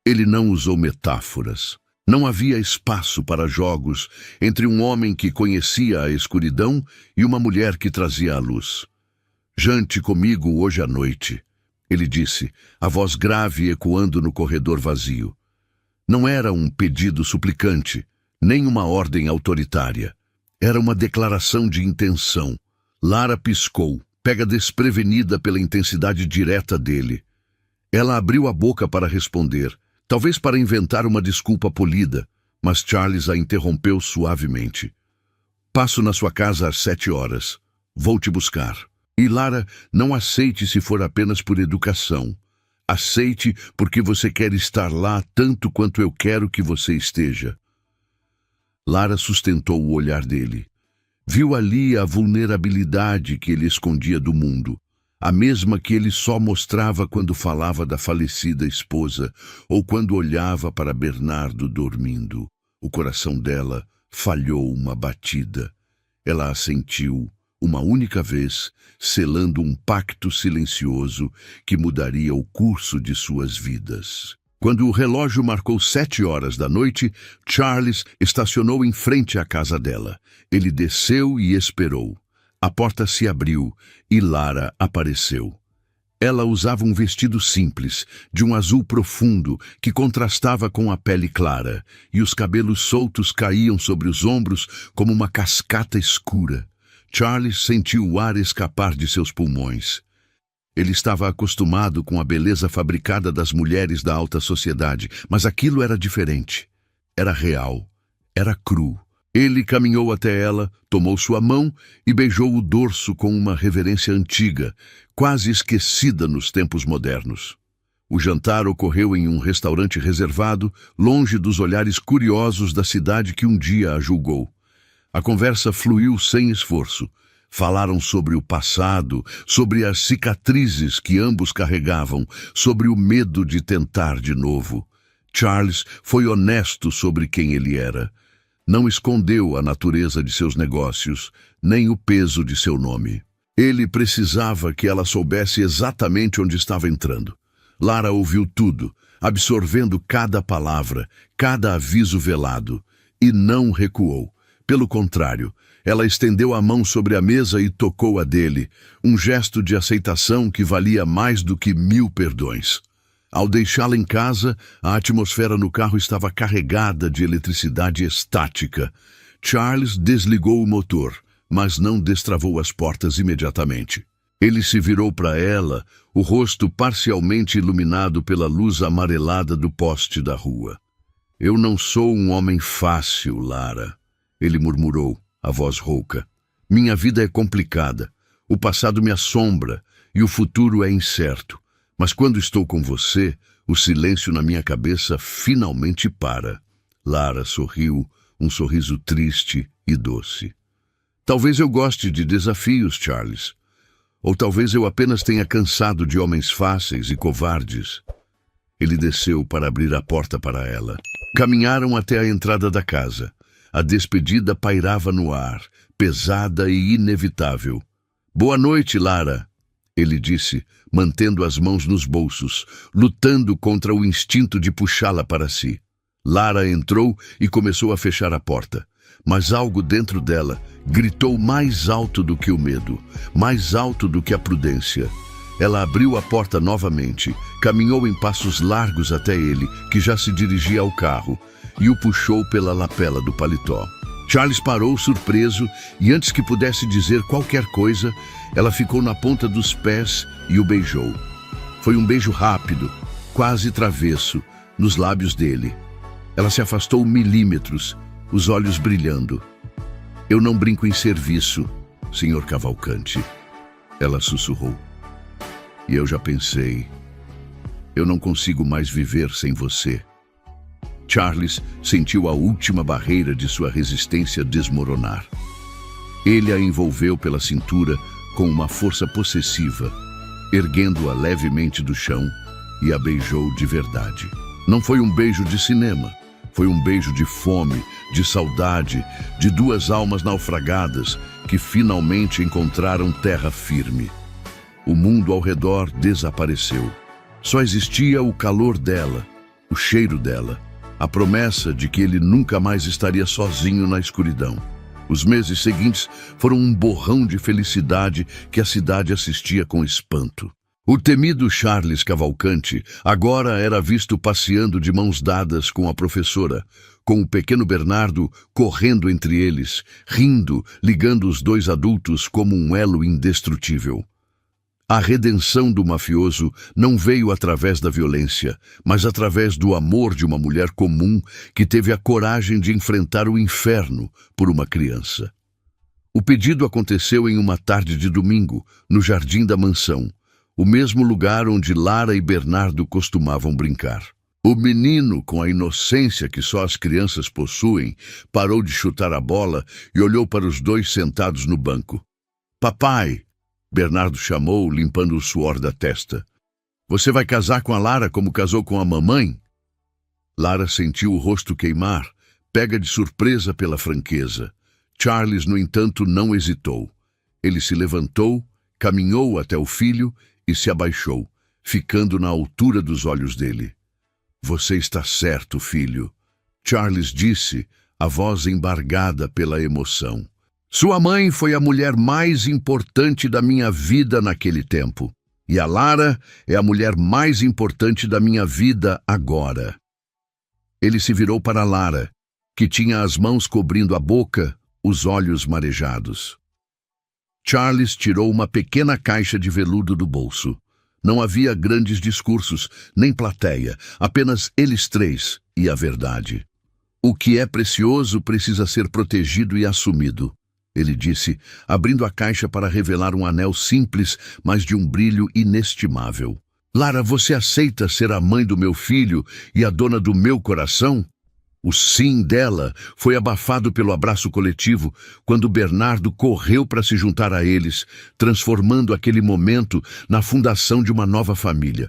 Ele não usou metáforas. Não havia espaço para jogos entre um homem que conhecia a escuridão e uma mulher que trazia a luz. "Jante comigo hoje à noite", ele disse, a voz grave ecoando no corredor vazio. Não era um pedido suplicante, nem uma ordem autoritária. Era uma declaração de intenção. Lara piscou, pega desprevenida pela intensidade direta dele. Ela abriu a boca para responder, talvez para inventar uma desculpa polida, mas Charles a interrompeu suavemente. "Passo na sua casa às 7 horas. Vou te buscar. E Lara, não aceite se for apenas por educação. Aceite porque você quer estar lá tanto quanto eu quero que você esteja." Lara sustentou o olhar dele. Viu ali a vulnerabilidade que ele escondia do mundo, a mesma que ele só mostrava quando falava da falecida esposa ou quando olhava para Bernardo dormindo. O coração dela falhou uma batida. Ela a sentiu uma única vez, selando um pacto silencioso que mudaria o curso de suas vidas. Quando o relógio marcou 7 horas da noite, Charles estacionou em frente à casa dela. Ele desceu e esperou. A porta se abriu e Lara apareceu. Ela usava um vestido simples, de um azul profundo, que contrastava com a pele clara, e os cabelos soltos caíam sobre os ombros como uma cascata escura. Charles sentiu o ar escapar de seus pulmões. Ele estava acostumado com a beleza fabricada das mulheres da alta sociedade, mas aquilo era diferente. Era real, era cru. Ele caminhou até ela, tomou sua mão e beijou o dorso com uma reverência antiga, quase esquecida nos tempos modernos. O jantar ocorreu em um restaurante reservado, longe dos olhares curiosos da cidade que um dia a julgou. A conversa fluiu sem esforço. Falaram sobre o passado, sobre as cicatrizes que ambos carregavam, sobre o medo de tentar de novo. Charles foi honesto sobre quem ele era. Não escondeu a natureza de seus negócios, nem o peso de seu nome. Ele precisava que ela soubesse exatamente onde estava entrando. Lara ouviu tudo, absorvendo cada palavra, cada aviso velado, e não recuou. Pelo contrário, ela estendeu a mão sobre a mesa e tocou a dele, um gesto de aceitação que valia mais do que 1000 perdões. Ao deixá-la em casa, a atmosfera no carro estava carregada de eletricidade estática. Charles desligou o motor, mas não destravou as portas imediatamente. Ele se virou para ela, o rosto parcialmente iluminado pela luz amarelada do poste da rua. "Eu não sou um homem fácil, Lara", ele murmurou, a voz rouca. "Minha vida é complicada, o passado me assombra e o futuro é incerto. Mas quando estou com você, o silêncio na minha cabeça finalmente para." Lara sorriu, um sorriso triste e doce. "Talvez eu goste de desafios, Charles. Ou talvez eu apenas tenha cansado de homens fáceis e covardes." Ele desceu para abrir a porta para ela. Caminharam até a entrada da casa. A despedida pairava no ar, pesada e inevitável. "Boa noite, Lara", ele disse, mantendo as mãos nos bolsos, lutando contra o instinto de puxá-la para si. Lara entrou e começou a fechar a porta, mas algo dentro dela gritou mais alto do que o medo, mais alto do que a prudência. Ela abriu a porta novamente, caminhou em passos largos até ele, que já se dirigia ao carro, e o puxou pela lapela do paletó. Charles parou surpreso e antes que pudesse dizer qualquer coisa, ela ficou na ponta dos pés e o beijou. Foi um beijo rápido, quase travesso, nos lábios dele. Ela se afastou milímetros, os olhos brilhando. Eu não brinco em serviço, Sr. Cavalcante, ela sussurrou. E eu já pensei, eu não consigo mais viver sem você. Charles sentiu a última barreira de sua resistência desmoronar. Ele a envolveu pela cintura com uma força possessiva, erguendo-a levemente do chão, e a beijou de verdade. Não foi um beijo de cinema, foi um beijo de fome, de saudade, de duas almas naufragadas que finalmente encontraram terra firme. O mundo ao redor desapareceu. Só existia o calor dela, o cheiro dela, a promessa de que ele nunca mais estaria sozinho na escuridão. Os meses seguintes foram um borrão de felicidade que a cidade assistia com espanto. O temido Charles Cavalcante agora era visto passeando de mãos dadas com a professora, com o pequeno Bernardo correndo entre eles, rindo, ligando os dois adultos como um elo indestrutível. A redenção do mafioso não veio através da violência, mas através do amor de uma mulher comum que teve a coragem de enfrentar o inferno por uma criança. O pedido aconteceu em uma tarde de domingo, no jardim da mansão, o mesmo lugar onde Lara e Bernardo costumavam brincar. O menino, com a inocência que só as crianças possuem, parou de chutar a bola e olhou para os dois sentados no banco. "Papai!" Bernardo chamou, limpando o suor da testa. "Você vai casar com a Lara como casou com a mamãe?" Lara sentiu o rosto queimar, pega de surpresa pela franqueza. Charles, no entanto, não hesitou. Ele se levantou, caminhou até o filho e se abaixou, ficando na altura dos olhos dele. "Você está certo, filho", Charles disse, a voz embargada pela emoção. "Sua mãe foi a mulher mais importante da minha vida naquele tempo. E a Lara é a mulher mais importante da minha vida agora." Ele se virou para Lara, que tinha as mãos cobrindo a boca, os olhos marejados. Charles tirou uma pequena caixa de veludo do bolso. Não havia grandes discursos, nem plateia, apenas eles três e a verdade. "O que é precioso precisa ser protegido e assumido", ele disse, abrindo a caixa para revelar um anel simples, mas de um brilho inestimável. "Lara, você aceita ser a mãe do meu filho e a dona do meu coração?" O sim dela foi abafado pelo abraço coletivo quando Bernardo correu para se juntar a eles, transformando aquele momento na fundação de uma nova família.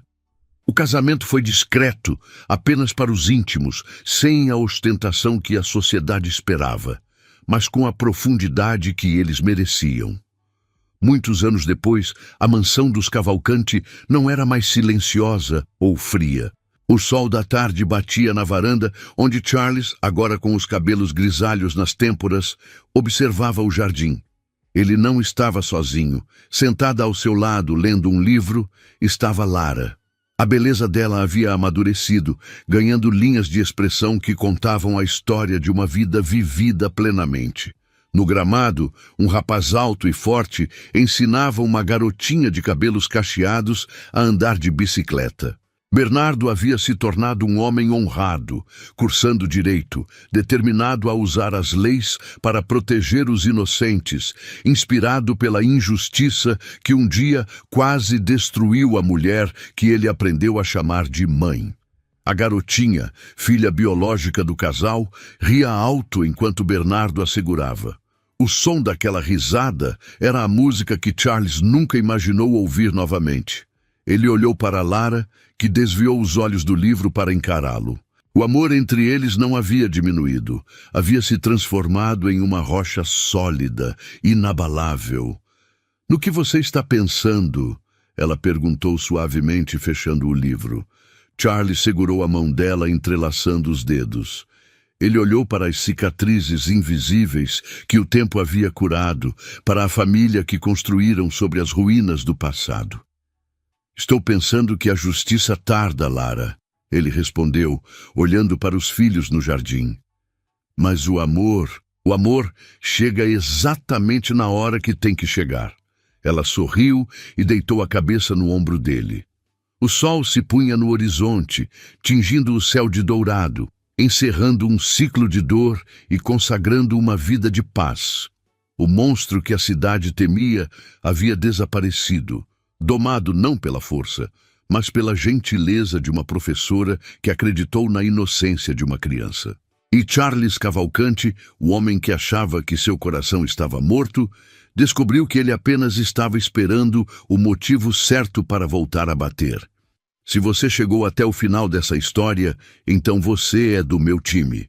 O casamento foi discreto, apenas para os íntimos, sem a ostentação que a sociedade esperava, mas com a profundidade que eles mereciam. Muitos anos depois, a mansão dos Cavalcante não era mais silenciosa ou fria. O sol da tarde batia na varanda, onde Charles, agora com os cabelos grisalhos nas têmporas, observava o jardim. Ele não estava sozinho. Sentada ao seu lado, lendo um livro, estava Lara. A beleza dela havia amadurecido, ganhando linhas de expressão que contavam a história de uma vida vivida plenamente. No gramado, um rapaz alto e forte ensinava uma garotinha de cabelos cacheados a andar de bicicleta. Bernardo havia se tornado um homem honrado, cursando direito, determinado a usar as leis para proteger os inocentes, inspirado pela injustiça que um dia quase destruiu a mulher que ele aprendeu a chamar de mãe. A garotinha, filha biológica do casal, ria alto enquanto Bernardo a segurava. O som daquela risada era a música que Charles nunca imaginou ouvir novamente. Ele olhou para Lara, que desviou os olhos do livro para encará-lo. O amor entre eles não havia diminuído, havia se transformado em uma rocha sólida, inabalável. "No que você está pensando?" ela perguntou suavemente, fechando o livro. Charles segurou a mão dela, entrelaçando os dedos. Ele olhou para as cicatrizes invisíveis que o tempo havia curado, para a família que construíram sobre as ruínas do passado. "Estou pensando que a justiça tarda, Lara", ele respondeu, olhando para os filhos no jardim. "Mas o amor chega exatamente na hora que tem que chegar." Ela sorriu e deitou a cabeça no ombro dele. O sol se punha no horizonte, tingindo o céu de dourado, encerrando um ciclo de dor e consagrando uma vida de paz. O monstro que a cidade temia havia desaparecido, domado não pela força, mas pela gentileza de uma professora que acreditou na inocência de uma criança. E Charles Cavalcanti, o homem que achava que seu coração estava morto, descobriu que ele apenas estava esperando o motivo certo para voltar a bater. Se você chegou até o final dessa história, então você é do meu time.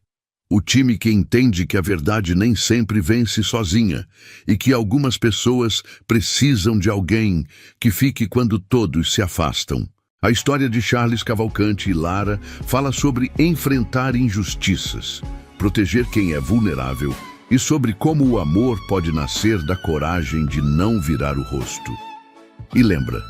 O time que entende que a verdade nem sempre vence sozinha e que algumas pessoas precisam de alguém que fique quando todos se afastam. A história de Charles Cavalcanti e Lara fala sobre enfrentar injustiças, proteger quem é vulnerável e sobre como o amor pode nascer da coragem de não virar o rosto. E lembra,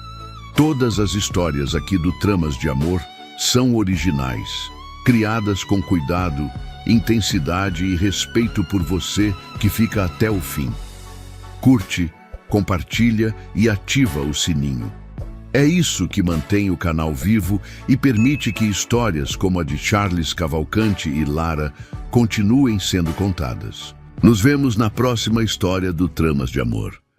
todas as histórias aqui do Tramas de Amor são originais, criadas com cuidado, intensidade e respeito por você que fica até o fim. Curte, compartilha e ativa o sininho. É isso que mantém o canal vivo e permite que histórias como a de Charles Cavalcanti e Lara continuem sendo contadas. Nos vemos na próxima história do Tramas de Amor.